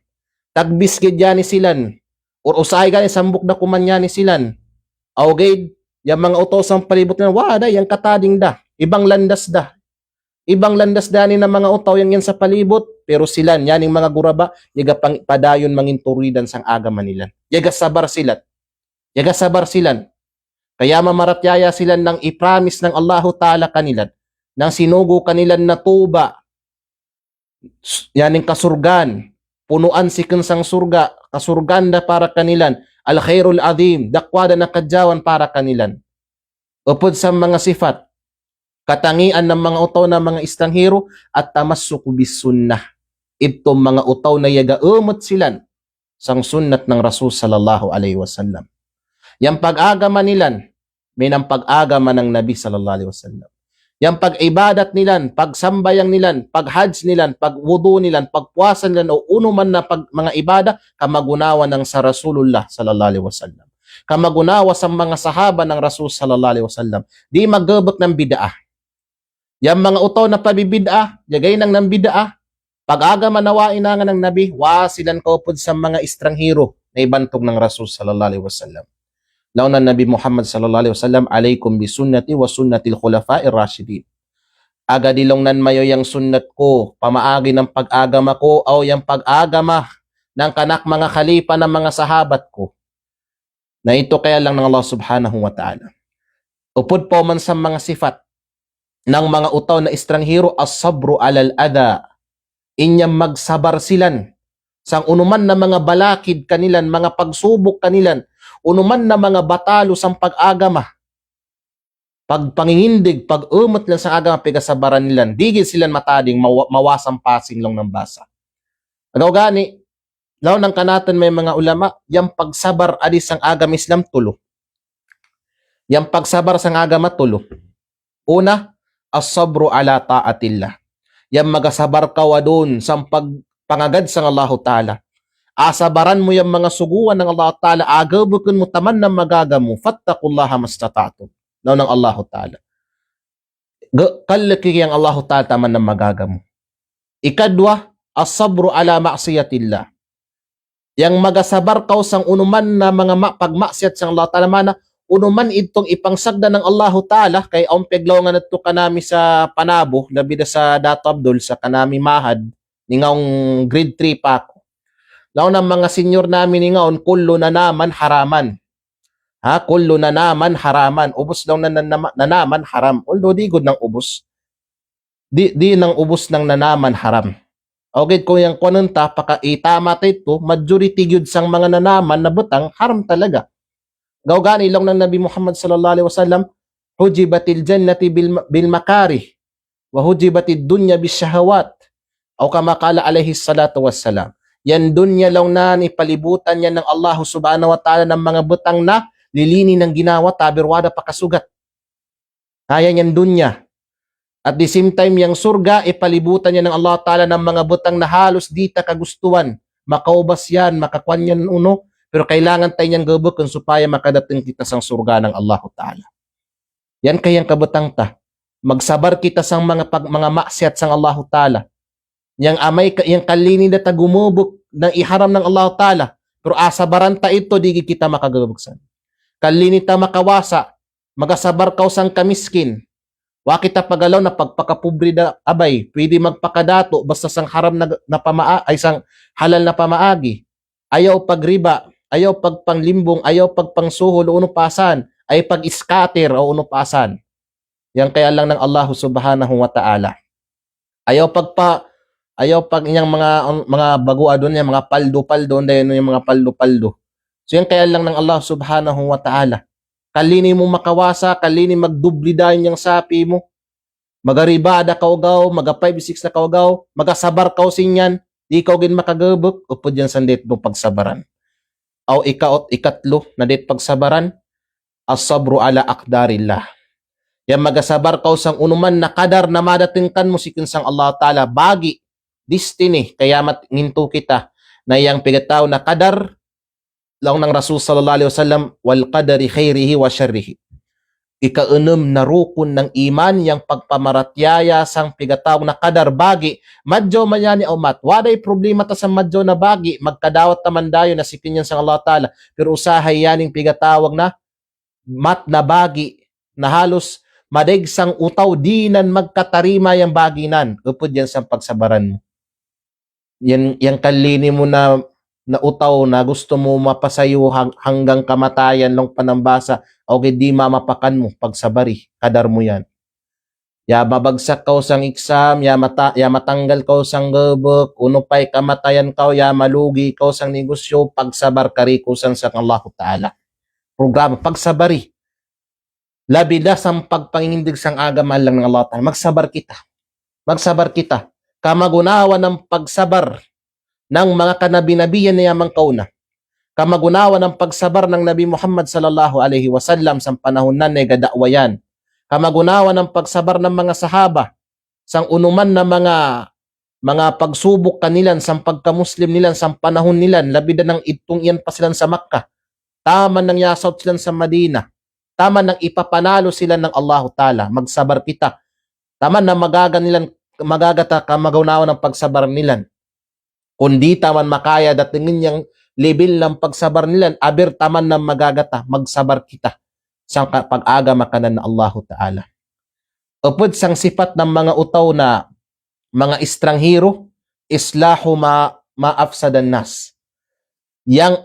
tagbis gid yani silan or usahay gani sambok na kumanya ni silan awgay yang mga utosang palibot na wada yang katading da ibang landas dani ng mga utaw yang yan sa palibot pero silan yaning mga guraba yaga pang padayon mangin turidan sang agama nila yaga sabar silan kaya mamaratyaya silan ng ipromise ng Allahu Ta'ala kanilan nang sinugo kanilan na tuba yaning kasurgan punuan si sang surga kasurganda para kanilan al khairul adim dakwada na kadyawan para kanilan upod sa mga sifat katangian ng mga utaw na mga istanghero at tamassuku bis sunnah itong mga utaw na yagaumot silan sang sunnat ng Rasul sallallahu alaihi wasallam yang pag-agama nilan may ng pag-agama ng Nabi sallallahu alaihi wasallam yang pag-ibadat nilan, pagsambayang nilan, pag-hajj nilan, pag-wudu nilan, pagpuasa nilan o unuman na mga ibada kamagunawa ng sa Rasulullah sallallahu alaihi wasallam. Kamagunawa sa mga sahaba ng Rasul sallallahu alaihi wasallam. Di maggabak ng bid'ah. Yang mga utaw na pabibid'ah, yagay nang ng bid'ah, pag-agama nawain na nga ng Nabi, wasilan kaupod sa mga estranghero na ibantog ng Rasul sallallahu alaihi wasallam. Launa Nabi Muhammad sallallahu alaihi wasallam alaikum bi sunnati wa sunnatil khulafa'ir rasyidin. Aga dilong nan mayo yang sunnat ko, pamaagi ng pag-agama ko o yang pag-agama ng kanak mga khalifa ng mga sahabat ko. Na ito kaya lang ng Allah subhanahu wa ta'ala. Upod po man sa mga sifat ng mga utaw na estranghero as-sabru alal adha. Inyam magsabar silan sang unuman na mga balakid kanilan, mga pagsubok kanilan, unuman na mga batalo sang pag-agama, pagpangingindig, pag-umot lang sa agama, pigasabaran nilan, digil silan matading, mawasang pasing lang ng basa. Agaw gani, law ng kanatan may mga ulama, yung pagsabar adis sang agama Islam tulo. Yung pagsabar sang agama tulo. Una, as-sabru ala ta'atillah. Yung magasabar ka wadon sang pangagad sang Allahu Ta'ala. Asabaran mo yung mga suguan ng Allah Ta'ala, agabukun mo taman ng magagamu, fattakullaha mastata'tum. Law ng Allah Ta'ala. Kalaki yung Allah Ta'ala taman ng magagamu. Ikadwa, as-sabru ala ma'siyatillah. Yang magasabar ka sang unuman na mga pagmaksiyat sang Allah Ta'ala mana, unuman itong ipangsagda ng Allah Ta'ala, kay ang peglaw nga nato kanami sa Panabo, labida sa Dato Abdul, sa kanami Mahad, ningawang grade 3 pa ako. Law ng mga senior namin ni ngaon, kullo na naman haraman. Ha? Kullo na naman haraman. Ubos daw na naman haram. Although di good ng ubos. Di ng ubos ng nanaman haram. Okay, kung yung kununta, itama ito, majority gyud sang mga nanaman na butang, haram talaga. Gawgani lang ng Nabi Muhammad sallallahu alaihi wasallam, hujibatil jannati bil makari, wa hujibatid dunya bis shahawat. O kama kala alaihi salatu wassalam. Yan dunya lang na ipalibutan yan ng Allah subhanahu wa ta'ala ng mga butang na lilini ng ginawa, tabirwada pakasugat. Kaya yan dunya. At the same time, yung surga, ipalibutan yan ng Allah ta'ala ng mga butang na halos dita kagustuhan. Makaubas yan, makakwan yan uno, pero kailangan tayo niyang gabukon supaya makadating kita sang surga ng Allah ta'ala. Yan kayang kabutang ta. Magsabar kita sang mga maksiat sang Allah ta'ala. Yang amay yang kalini na tagumubok ng iharam ng Allah Ta'ala. Pero asabaran ta ito, di kita makagabuksan. Kalini ta makawasa, magasabar ka sang kamiskin. Wa kita pagalaw na pagpakapubri da abay, pwede magpakadato basta sang haram na ay sang halal na pamaagi. Ayaw pagriba, ayaw pagpanglimbong, ayaw pagpangsuhol o unupasan, ay pag-scatter o unupasan. Yan kaya lang ng Allah subhanahu wa ta'ala. Ayaw pag inyang mga bagua doon, yung mga paldo-paldo, dahil yung mga paldo-paldo. So yan kaya lang ng Allah subhanahu wa ta'ala. Kalini mo makawasa, kalini magdubli dahil yung sapi mo. Magaribada kaugaw, maga 5-6 na kaugaw, magasabar kaw sinyan, di ikaw gin makagabok, upod yan sa date mo pagsabaran. Aw ikatlo na date pagsabaran, as-sabru ala aqdarillah. Yan magasabar kaw sang unuman na kadar na madatingkan mo sikin sang Allah Ta'ala, bagi, destiny, kaya nginto kita na yang pigataw na kadar lang ng Rasul sallallahu alaihi wasallam wal qadari khairihi wa syarrihi. Ikaunom na rukun ng iman yang pagpamaratyaya sang pigatawag na kadar bagi madyo man ni umat waday problema ta sa madyo na bagi magkadawat taman dayo na sikinyan sang Allah Ta'ala pero usahay yaning pigatawag na mat na bagi na halos madig sang utaw dinan magkatarima yang baginan upod yan sang pagsabaran mo yan kalini mo na utaw na gusto mo mapasayo hanggang kamatayan long panambasa o di mamapakan mo pagsabari kadar mo yan ya babagsak ka sang exam ya matanggal ka sang gabok uno pay kamatayan ka ya malugi ka sang negosyo pagsabar kari ko sang Allah Ta'ala programa pagsabari labida sang pagpangindig sang agaman lang ng Allah Ta'ala magsabar kita kamagunawa ng pagsabar ng mga kanabi-nabiyan na yamang kauna. Kamagunawa ng pagsabar ng Nabi Muhammad sallallahu alaihi wasallam sa panahon na negadakwayan. Kamagunawa ng pagsabar ng mga sahaba sang unuman na mga pagsubok kanilan sa pagkamuslim nilan sa panahon nilan labida ng itong iyan pa silan sa Makkah. Taman ng yasaw silan sa Madina. Taman ng ipapanalo sila ng Allah Ta'ala. Magsabar kita. Taman na magagata kamagunawa ng pagsabar nilan. Kundi taman makaya datingin yang level ng pagsabar nila, aber taman na magagata, magsabar kita sa pag-aga makanan na Allah Ta'ala. Upod sang sifat ng mga utaw na mga estranghero, islahu maafsadan nas. Yang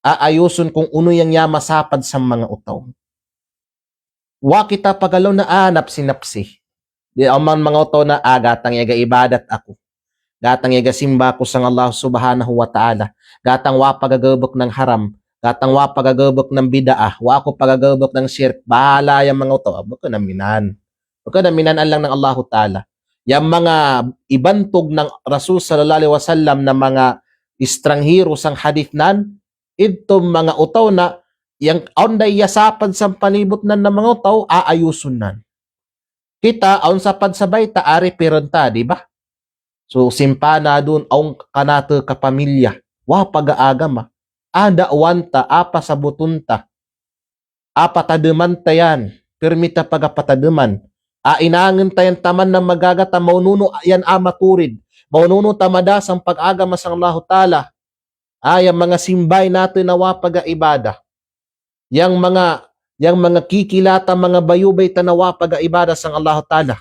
aayusun kung uno yang yamasapad sa mga utaw. Wa kita pagalaw na anap sinapsi. Di aman mga utaw na agatang yaga ibadat ako. Gatang simba ko sang Allah Subhanahu wa Ta'ala. Gatang wa pagagabok ng haram. Gatang wa pagagabok ng bidaah. Wa ko pagagabok ng shirk. Bahala yung mga ito. Baka naminan. Baka naminan lang ng Allah Ta'ala. Yung mga ibantog ng Rasul Sallallahu Alaihi Wasallam na mga estranghero sang hadith nan, ito mga utaw na yung onday yasapan sa panibot nan ng mga utaw, aayusun nan. Kita, aun sapad sabay, taari piranta, di ba? So, simpana dun, aung kanata kapamilya. Wa pag-aagam Ada wanta, apa sa butunta. Apa tadaman tayan. Permita pagapatadaman. Inangin tayan taman na magagata. Maununo yan maturid. Maununo tamadas ang pag-agama sa Allah Ta'ala. Yung mga simbay natin na wa pag-aibada. Yang mga kikilata, mga bayubay tanawa pag-aibada sa Allah Ta'ala.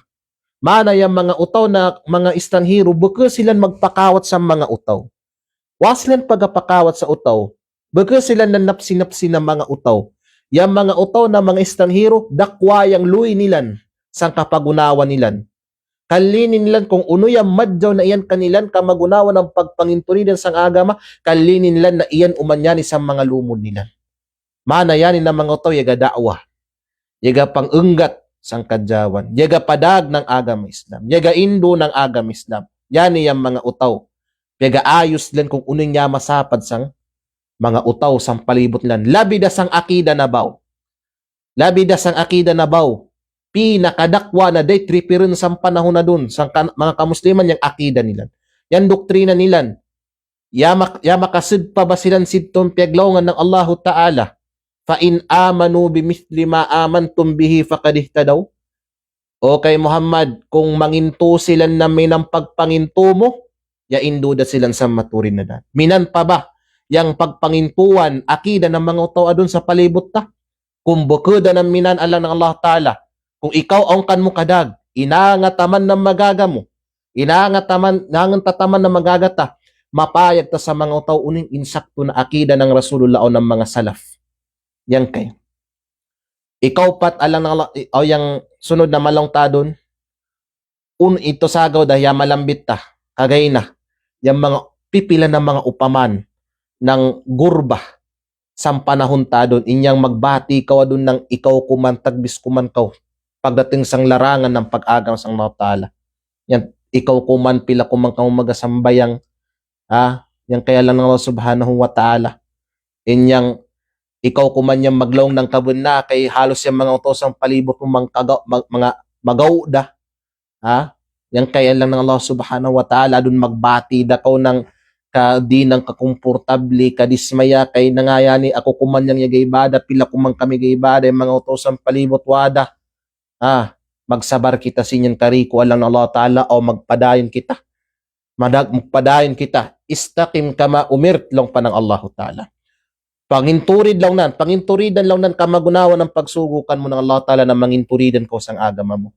Mana yung mga utaw na mga estranghero, baka silang magpakawat sa mga utaw. Was silang pagpakawat sa utaw, baka silang nanapsinapsi ng mga utaw. Yung mga utaw na mga estranghero, dakwa yung luy nilan, sang kapagunawa nilan. Kalinin nilan kung uno yung madyaw na iyan kanilan, kamagunawa ng pagpangintunidan sang agama, kalinin nilan na iyan umanyani sa mga lumon nilan. Mana yanin ng mga utaw, yaga da'wa, yaga pangunggat, sang kadyawan. Yaga padag ng agama Islam. Yaga indo ng agama Islam. Yani yung mga utaw. Yaga ayos lang kung uning niya masapad sang mga utaw sang palibot nilan. Labida sang akida na baw. Labida sang akida na baw. Pinakadakwa na day tripirin sang panahon na dun sang mga kamusliman yung akida nilan. Yan doktrina nilan. Makasid pa ba silang sidton piaglawngan ng Allahu Ta'ala? Fa in amanu bimithli ma amantum bihi faqad ihtadaw. O kay Muhammad, kung manginto sila na may ng pagpanginto mo, ya induda silang sa maturin na dan. Minan pa ba yang pagpangintuan akida ng mga utaw adun sa palibot ta? Kung bukuda ng minan alang ng Allah Ta'ala, kung ikaw ang kan mo kadag, inangataman ng magaga mo, inangataman ng magagata, mapayag ta sa mga utaw uning insakto na akida ng Rasulullah o ng mga salaf. Yang kay. Ikaw pat alang o yang sunod na malong tadon, ito sagaw dahil malambit ta, kagay na, yung mga pipila ng mga upaman ng gurba sa panahon tadon, inyang magbati kaw adun ng ikaw kuman, tagbis kuman kaw, pagdating sang larangan ng pag-agam sang mga Ta'ala. Yan, ikaw kuman, pila kuman kaw magasambayang, yan kaya lang ng Allah Subhanahu wa Ta'ala. Inyang ikaw kuman yung maglong ng kabun na kay halos yung mga utosang palibot mong mga magawda. Yan kaya lang ng Allah Subhanahu wa Ta'ala dun magbati da ko ng ka di nang kakomportable, kadismaya kay nangayani ako kuman yang ibada, pila kumang kami ibada, mga utosan palibot wada. Magsabar kita sinyan kariko alang Allah Ta'ala o magpadayon kita. Magpadayon kita. Istaqim kama umirt lang pa ng Allah Ta'ala. Panginturidan lang nan kamagunawan ng pagsugukan mo ng Allah Ta'ala na manginturidan ko sang agama mo.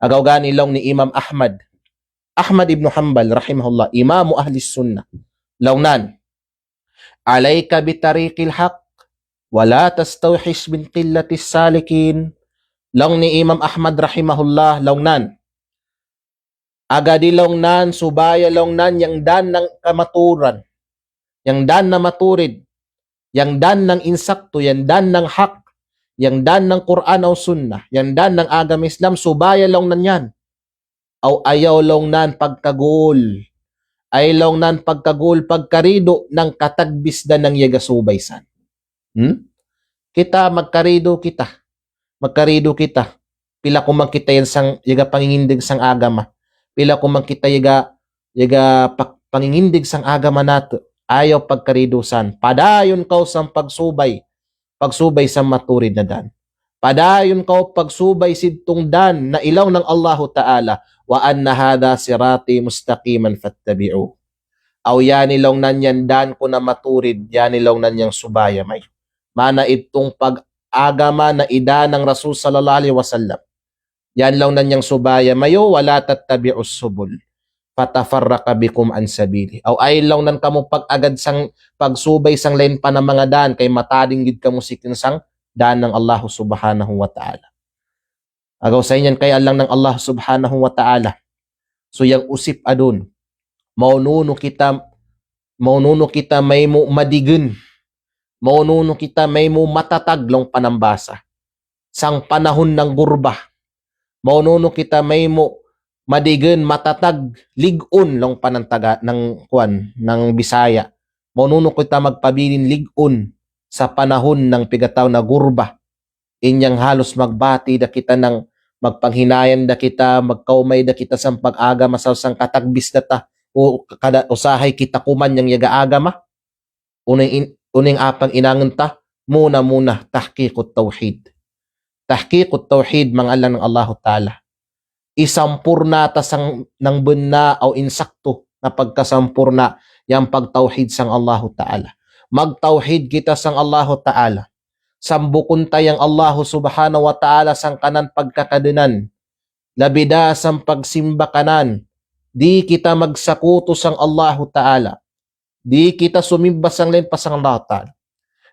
Agaw gani lang ni Imam Ahmad ibn Hanbal rahimahullah, imamu ahli sunnah, launan alayka bitariqil haq wala tastawhish bin qillatis salikin. Lang ni Imam Ahmad rahimahullah, launan agadi launan subaya launan yang dan ng kamaturan, yang dan na maturid, yang dan ng insakto, yang dan ng hak, yang dan ng Quran o sunnah, yang dan ng agama Islam, subaya launan yan. Aw ayaw launan pagkagul, ay launan pagkagul pagkarido ng katagbis da ng yagasubay san. Kita magkarido kita pila kumang kita yan sang yaga pangingindig sang agama, pila kumang kita yaga pangingindig sang agama nato, ayaw pagkarido san. Padayon kaw sang pagsubay sa maturid na dan. Padayon kaw pagsubay sidtong dan na ilaw ng Allahu Ta'ala, wa anna hadha sirati mustaqiman fattabi'u. Aw yanilong nanyan dan ko na maturid, yanilong nanyang subaya may. Mana itong pag-agama na ida ng Rasul sallallahu alaihi wasallam. Yan lang nanyang subaya mayo, wala tattabi'us subul fatafarraqa bikum an sabili. Aw ay lang nan kamo pag-agad sang pagsubay sang lain pa ng mga dan kay matading gid kamo sikin sang dan ng Allah subhanahu wa ta'ala. Agaw sa inyan kay lang ng Allah subhanahu wa ta'ala. So yang usip adun, maununo kita may mo madigen, maununo kita may mo matatag long panambasa sang panahon ng gurba, maununo kita may mo madigen matatag ligon long panantaga ng ng Bisaya, maununo kita magpabilin ligon sa panahon ng pigataw na gurba. Inyang halos magbati da kita ng magpanghinayan da kita, magkaumay da kita sa pag-agama sa sang katagbis data o kada usahay kita kuman yang yaga-agama. Uning apang inangan ta, muna tahqiqut tauhid. Tahqiqut tauhid mangalan ng Allah Ta'ala. Isampurna ta sang nang bunna o insakto na pagkasampurna yang pagtauhid sang Allah Ta'ala. Magtauhid kita sang Allah Ta'ala. Sambukon tayang Allah subhanahu wa ta'ala sang kanan pagkakadenan. Labida sang pagsimba kanan. Di kita magsakuto sang Allah Ta'ala. Di kita sumimba sang lain pa sang Allah Ta'ala.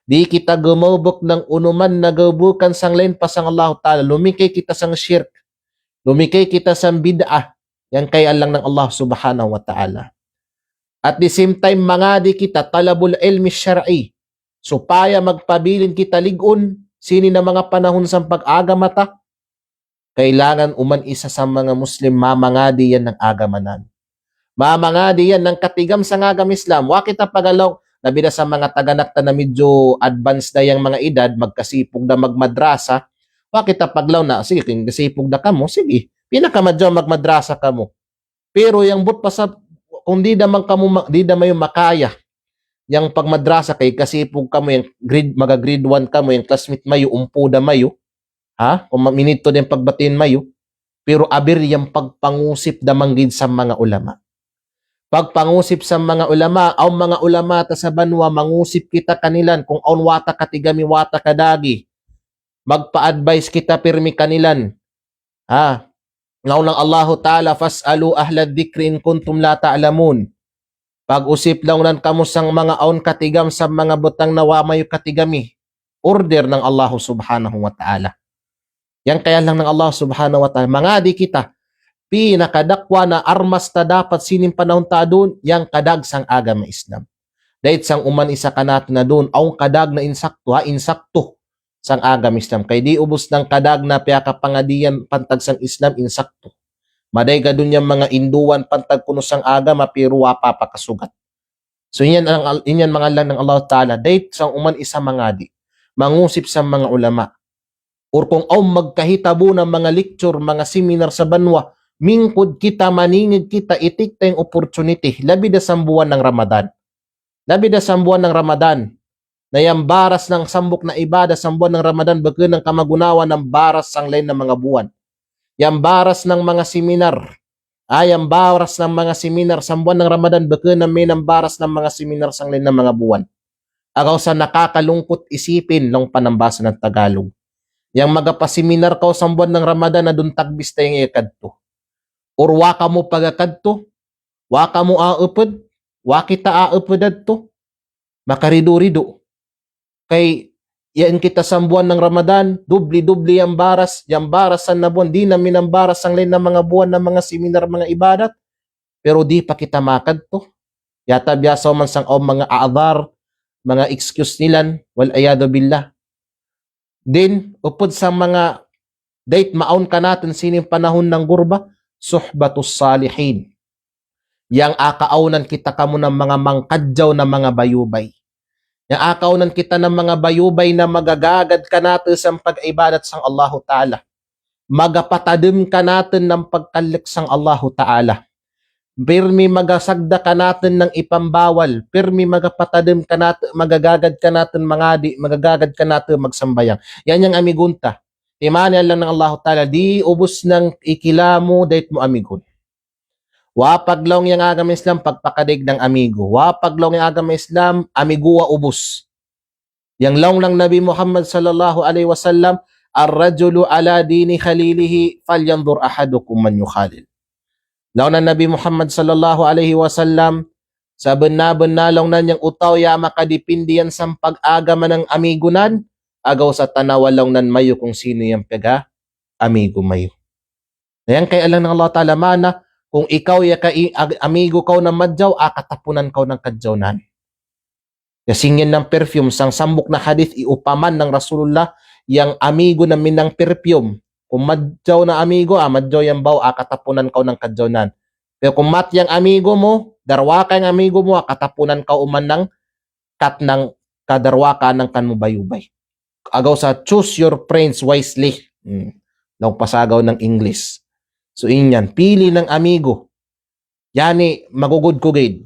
Di kita gumubok ng unuman na gabukan sang lain pa sang Allah Ta'ala. Lumikay kita sang shirk. Lumikay kita sang bid'ah. Yan kay lang ng Allah subhanahu wa ta'ala. At the same time, mangadi kita talabul ilmi syar'i. Supaya magpabilin kita ligon, sini na mga panahon sa pag-agama ta, kailangan uman isa sa mga Muslim mamangadi yan ng agamanan. Mamangadi yan ng katigam sa agam Islam. Wa kita pagalaw, nabida sa mga taganakta na medyo advanced na yung mga edad, magkasipog na magmadrasa, wa kita paglaw na, sige, kung kasipog na kamo, sige, pinakamadyo magmadrasa kamo. Pero yung but pa sa, kung di naman yung makaya, yang pagmadrasa kay kasipog kamo yung grade 1 kamo yung classmate mayo umpuda mayo kung minito din pagbatin mayo, pero abir yung pagpangusip damanggid sa mga ulama, pagpangusip sa mga ulama aw mga ulama ta sa banwa, mangusip kita kanilan kung aun wata katigami wata kadagi, magpa-advise kita pirmi kanilan ngaulang Allah Ta'ala, fas'alu ahla dhikri in kuntum la ta'lamun. Pag-usip lang nan kamo sang mga aon katigam sa mga butang nawa mayo katigami. Order ng Allah subhanahu wa ta'ala. Yan kaya lang ng Allah subhanahu wa ta'ala. Mangadi kita, pinakadakwa na armas ta dapat sining panahon ta doon, yang kadag sang agama Islam. Dahil sang uman isa ka natin na doon, aong kadag na insakto sang agama Islam. Kay di ubos ng kadag na piyaka pangadiyan pantag sang Islam, insakto. Maday ka dun yung mga induan pantag kuno sang agama pero wapa pakasugat. So inyan mga lang ng Allah Ta'ala. Dahil sang uman isa mangadi, mangusip sa mga ulama. Or kung magkahitabo ng mga lecture, mga seminar sa banwa, mingkod kita, maningid kita, itik tayong opportunity, labi da sa buwan ng Ramadan. Labi da sa buwan ng Ramadan, na yung baras ng sambok na ibada sa buwan ng Ramadan, baga ng kamagunawa ng baras sang lain ng mga buwan. Yung baras ng mga seminar, ang baras ng mga seminar sa buwan ng Ramadan, baga na may ng baras ng mga seminar sang lain ng mga buwan. Agaw sa nakakalungkot isipin ng panambasa ng Tagalog. Yang magapaseminar ka sa buwan ng Ramadan na dun tagbis tayong ikadto. Or waka mo pagakadto, waka mo aupod, wakita aupod adto, makarido-rido. Kay yan kita sa buwan ng Ramadan, dubli-dubli ang baras sa buwan, di namin ang baras ang lain ng mga buwan ng mga seminar, mga ibadat, pero di pa kita makadto. Yata biasa man sang mga aadhar, mga excuse nilan, wal ayado billah. Din, upod sa mga date maon ka natin sining panahon ng gurba, suhbatus salihin. Yang akaaunan kita kamo ng mga mangkadyaw na mga bayubay. Yang akaaunan kita ng mga bayubay na magagagad ka natin sa pag-ibadat sang Allahu Ta'ala. Magapatadim ka natin ng pagkalik sang Allahu Ta'ala. Pirmi magasagda ka natin ng ipambawal, pirmi magapatadim ka natin, magagagad ka natin mangadi, magagagad ka natin magsambayang. Yan yung amigunta. Imanan lang ng Allah Ta'ala, di ubos ng ikilamo, dahit mo amigun. Wapaglaw yung agam Islam, pagpakadig ng amigo. Wapaglaw yung agam Islam, amiguwa ubos. Yang long ng Nabi Muhammad sallallahu alaihi wasallam, ar-rajulu ala dini khalilihi, falyandur ahadukum man yukhalil. Law na Nabi Muhammad sallallahu alaihi wasallam, sa benna-bennalong na niyang utaw ya makadipindiyan sa pag-agaman ng amigunan, agaw sa tanawalong nan mayo kung sino yung pega, amigo mayo. Ayan kay alang ng Allah Ta'ala mana, kung ikaw ya kay amigo kaw na madjaw, akatapunan kaw ng kadjawnan. Kasingin ng perfume, sang sambok na hadith, iupaman ng Rasulullah, yang amigo na minang perfume. Kung madjaw na amigo, madjaw yung baw, katapunan ka ng kadjawnan. Pero kung mat yung amigo mo, darwa ka yung amigo mo, katapunan ka uman ng kat ng kadarwa ka ng kanmubayubay. Agaw sa choose your friends wisely. Lang pasagaw ng English. So inyan, pili ng amigo. Yani, magugod ko gid.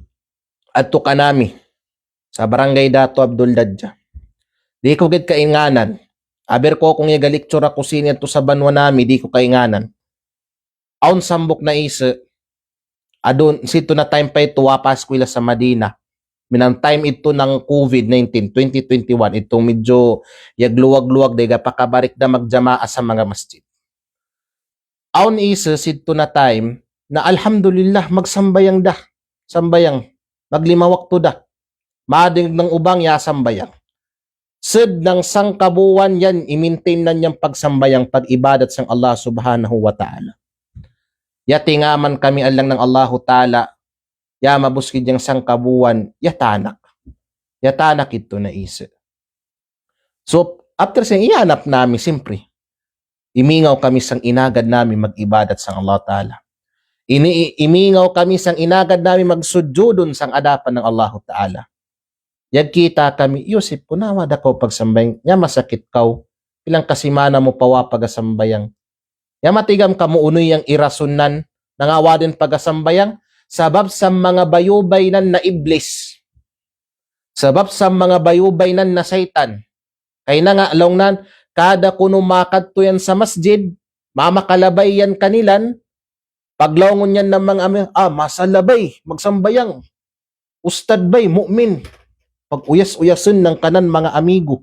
Adto ka nami. Sa barangay Dato Abdul Dadja. Di ko gid kainganan. Aber ko kung igaliktura ko sino to sa banwa nami, di ko kainganan. Aun sambok na isa, adon, sito na time pa ito, wapas ko ila sa Madina. Minang time ito ng COVID-19, 2021, itong medyo yagluwag-luwag, dahiga pakabarik na magjamaa sa mga masjid. Aun isa, sito na time, na alhamdulillah, magsambayang dah. Sambayang, maglima wakto dah. Madig ng ubang ya sambayang. Sed ng sangkabuan yan, i-maintain na niyang pagsambayang pag-ibadat sang Allah subhanahu wa ta'ala. Yatingaman kami alang ng Allah ta'ala, ya mabuskid yung sangkabuan, yatanak. Yatanak ito na isa. So, after saying, ihanap namin, simpre, imingaw kami sang inagad namin mag-ibadat sang Allah ta'ala. Imingaw kami sang inagad namin magsujudon sang adapan ng Allah ta'ala. Yag kita kami, Yusip, kunawa da ko pagsambayang, ya masakit kaw, ilang kasimana mo pawa pagasambayang. Ya matigam ka mo unoy yung irasunan, nangawa din pagasambayang, sabab sa mga bayubay nan na iblis. Sabab sa mga bayubay nan na satan. Kay na nga, along nan, kada kuno makadto yan sa masjid, mamakalabay yan kanilan, paglawngon yan ng mga masalabay, magsambayang, ustad bay, mu'min, pag uyas-uyasun ng kanan mga amigo.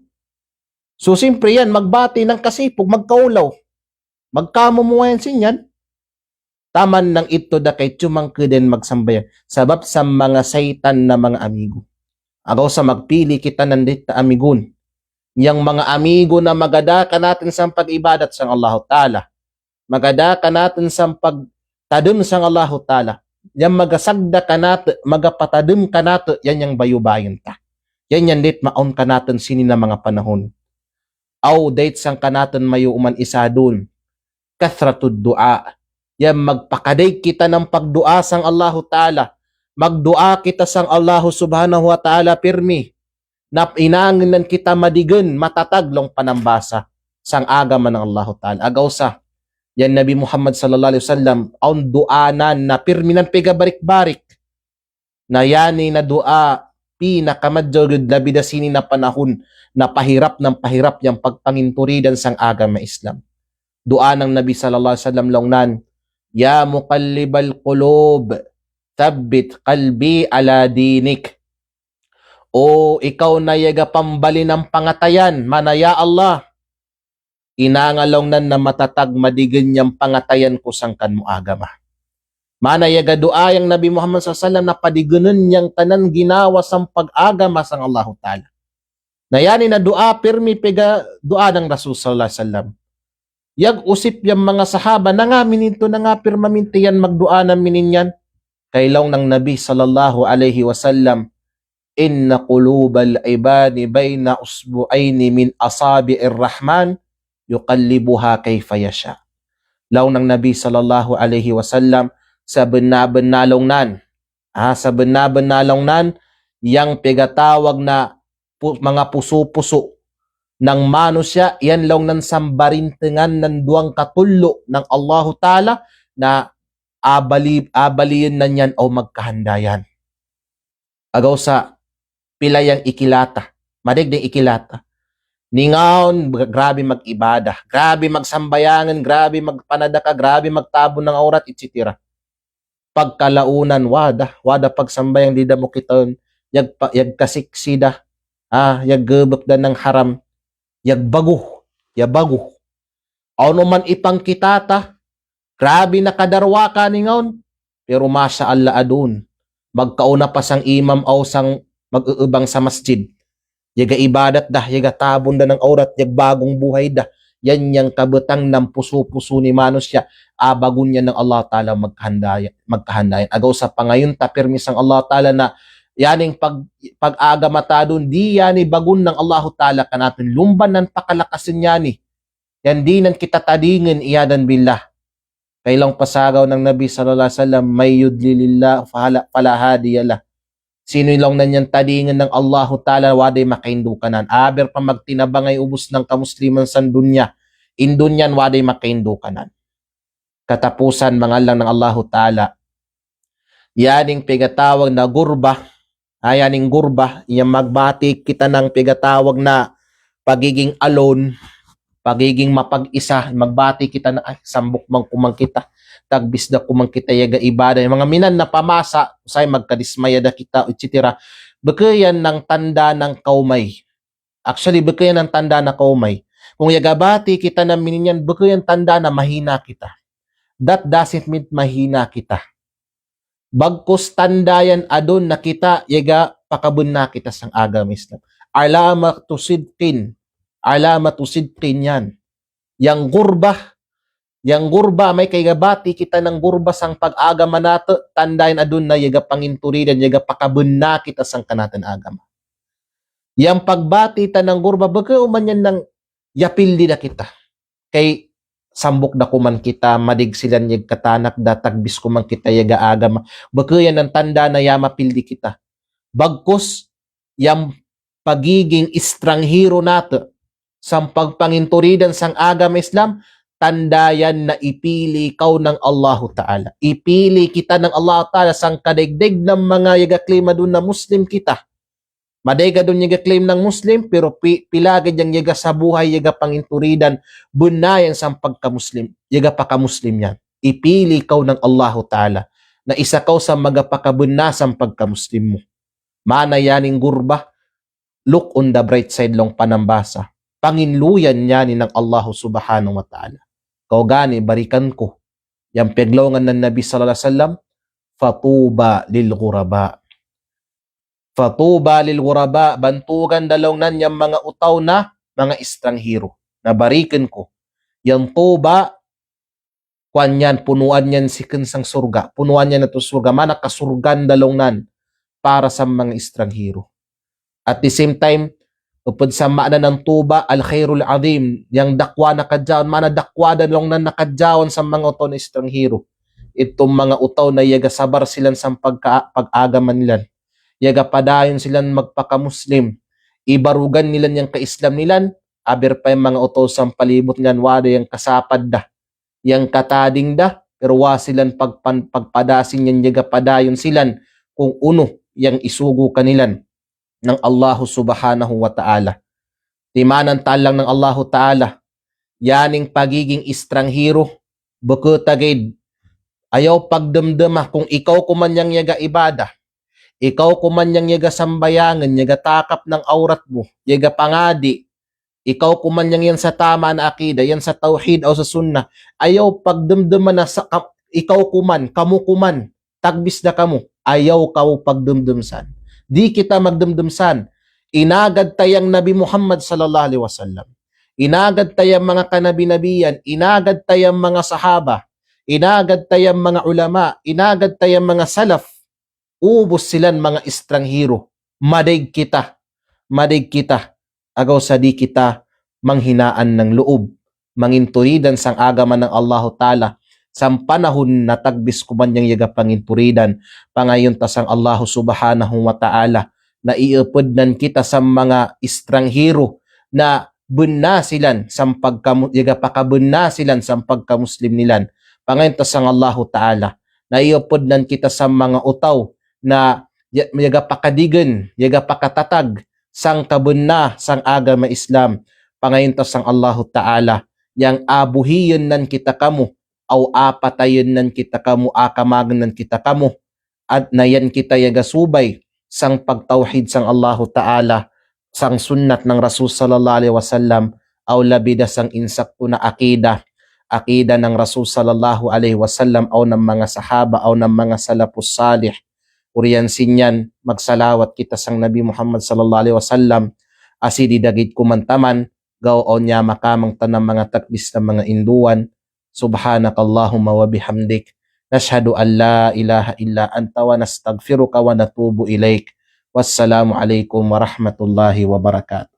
So, simpre yan, magbati ng kasipog, magkaulaw. Magkamo mo yan sinyan. Taman ng ito da kay tumangke din magsambayan. Sabab sa mga satan na mga amigo. Agaw sa magpili kita nandit na amigun. Yang mga amigo na magadaka natin sa pag-ibadat sang Allah Ta'ala. Magadaka natin sa pagtadim sang Allah Ta'ala. Yang magasagda ka natin, magapatadim ka natin, yan yung bayubayan ta. Yan yan dit maon ka natin sini na mga panahon. Aw date sang ka natin mayo uman isa dun. Kathratud dua. Yan magpakaday kita ng pagdua sang Allahu Ta'ala. Magdua kita sang Allahu Subhanahu wa Ta'ala pirmi. Na inanginan kita madigen matatag long panambasa sang agaman ng Allahu Ta'ala. Agaw sa yan Nabi Muhammad sallallahu alaihi wasallam on duanan na pirminan pega barik-barik na yani na dua pinakamadyo gud labi da sini na panahon na pahirap ng pahirap yang pagpanginturidan sang agama Islam. Dua ng Nabi sallallahu alaihi wasallam longnan, ya muqallibal qulub thabbit qalbi ala dinik. O ikaw na yaga pambali ng pangatayan, manaya Allah, inangalong nan na matatag madigan niyang pangatayan ko sangkan mo agama. Mana yaga dua yang Nabi Muhammad SAW na padiganan niyang tanan ginawa sang pag-agama sang Allah Ta'ala. Na yani na dua pirmi pega dua ng Rasul sallallahu alaihi wasallam. Yag usip yung mga sahaba na nga mininto na nga pirmamintiyan magdua na mininyan. Kailaw ng Nabi sallallahu alaihi wasallam, inna qulubal ibadi bayna usbu'aini min asabi'ir rahman yuqallibuha kayfa yasha. Law ng Nabi sallallahu alaihi wasallam sa benabenalong nan, sa benabenalong nan yang pegatawag na mga puso-puso ng manusya, yan lang ng sambarintingan ng duwang katullo ng Allahu Ta'ala na abaliin na yan o magkahandayan. Agaw sa pilayang ikilata, madigding ikilata. Ningaon, grabe mag-ibada, grabe magsambayangan, grabe magpanadaka, grabe magtabon ng aurat, etc. Pagkalaunan, wada pagsambayang di da mo kiton, yag kasiksida, yag gebek da ng haram, yag bago. Ano man ipang kitata, grabe nakadarwa ka ningaon, pero masya Allah adun, magkauna pa sang imam o sang mag-uubang sa masjid, yaga ibadat dah, yaga tabon da ng aurat, yag bagong buhay dah, yan yang kabutang ng puso-puso ni manusya, abagun niya ng Allah Ta'ala magkahandayan. Agaw sa pangayon tapirmis ang Allah Ta'ala na yaning pag-agama ta dun, di yani bagun ng Allah Ta'ala kanatin, lumban ng pakalakasin yani, yan di nan kita tadingin iyadan billah. Kailang pasagaw ng Nabi sallallahu alaihi wasallam, may yudlilillah falahadiyalah. Sino lang na niyang tadingan ng Allah Ta'ala, waday makaindukanan. Aber pa magtinabangay ubos ng kamusliman sa dunya, indunyan waday makaindukanan. Katapusan mga lang ng Allah Ta'ala, yaning pigatawag na gurba, yaning gurba, yung magbati kita ng pigatawag na pagiging alone, pagiging mapag-isa, magbati kita na, sambok mang kumang kita, tagbis na kumang kita yaga ibada, yung mga minan na pamasa, say magkadismaya da kita, etc. Bakayan ng tanda ng kaumay. Actually, bakayan ng tanda na kaumay. Kung yagabati kita na mininyan, bakayan tanda na mahina kita. That doesn't mean mahina kita. Bagkus tandayan adon na kita, yaga pakabun na kita sang agam Islam. Alamatu sidqin yan. Yang gurba, may kaygabati kita ng gurba sang pag-agama nato, tandayan adun na yaga panginturidan, yaga pakabun na kita sang kanatan agama. Yang pagbati ta ng gurba, baka umanyan ng yapildi na kita. Kay sambok da kuman kita, madig silan yag katanak, datagbis kuman kita yaga agama. Baka yan ang tanda na yamapildi kita. Bagkus, yang pagiging estranghero nato, sang pagpanginturidan sang agama Islam, tandayan na ipili kau ng Allah Ta'ala. Ipili kita ng Allah Ta'ala sang kadegdeg ng mga yaga-claim dun na Muslim kita. Madega dun yaga-claim ng Muslim, pero pilagad yung yaga sa buhay, yaga panginturidan, bunayan sang pagka-Muslim, yaga paka-Muslim yan. Ipili kau ng Allah Ta'ala na isa kau sa magapakabunasang pagka-Muslim mo. Mana yaning gurba, look on the bright side long panambasa. Panginluyan niya ni ng Allah subhanahu wa ta'ala. Kau gani, barikan ko. Yang peglongan ng Nabi sallallahu alaihi wasallam, fatuba lil ghuraba. Fatuba lil ghuraba, bantugan dalong nan yung mga utaw na mga estranghero. Na barikan ko. Yang tuba, kuan yan, punuan yan si kinsang surga. Punuan yan na to surga. Mana kasurgan dalong nan para sa mga estranghero. At the same time, upod sa maana ng tuba, al-khairul azim, yang dakwa na kadyawan, mana dakwa lang na nakadyawan sa mga utaw na estranghero. Itong mga utaw na yaga sabar silan sa pag-agaman nilan. Yaga padayon silan magpaka-Muslim. Ibarugan nilan yung ka-Islam nilan, aber pa yung mga utaw sa palibot nilan, wada yung kasapad da. yang katading da, pero wa silan pagpadasin yan yaga padayon silan kung uno yang isugo kanilan ng Allah subhanahu wa ta'ala. Timanan talang ng Allah ta'ala, yaning pagiging estranghero, bukutagid, ayaw pagdamdama kung ikaw kumanyang yaga ibada, ikaw kumanyang yaga sambayangan, yaga takap ng aurat mo, yaga pangadi, ikaw kumanyang yan sa tama na akida, yan sa tauhid o sa sunnah, ayaw pagdamdama na sa, ikaw kuman, kamu kuman, tagbis na kamu, ayaw kau pagdamdamsan. Di kita magdamdamsan. Inagad tayang Nabi Muhammad sallallahu alaihi wasallam. Inagad tayang mga kanabi-nabiyan, inagad tayang mga sahaba, inagad tayang mga ulama, inagad tayang mga salaf. Ubos silan mga estranghero. Madig kita. Agaw sa di kita manghinaan ng loob, manginturidan sang agaman ng Allah Ta'ala, sang panahon na tagbis ko man yang yaga panginturidan, pangayon tasang Allah Subhanahu wa Ta'ala, na iupod kita sa mga estranghero na bunasilan sang yaga pakabunasilan sang pagkamuslim nilan, pangayon tasang Allah Ta'ala, na iupod kita sa mga utaw na yaga pakadigan, yaga pakatatag sang kabunna sang agama Islam, pangayon tasang Allah Ta'ala, yang abuhiyon nan kita kamu, aw apatayon nan kita kamu, akamagan nan kita kamu, at nayan kita yaga subay sang pagtauhid sang Allah Ta'ala, sang sunnat ng Rasul sallallahu alaihi wasallam, aw labida sang insakto na akida ng Rasul sallallahu alaihi wasallam, aw ng mga sahaba, aw ng mga salafus salih. Uriyan sinyan, magsalawat kita sang Nabi Muhammad sallallahu alaihi wasallam, asidi dagit kumantaman, gawon niya makamang tanang mga takbis ng mga induan. Subhanakallahumma wa bihamdik, nashhadu an la ilaha illa anta wa nastaghfiruka wa natubu ilaik. Wassalamu alaikum warahmatullahi wabarakatuh.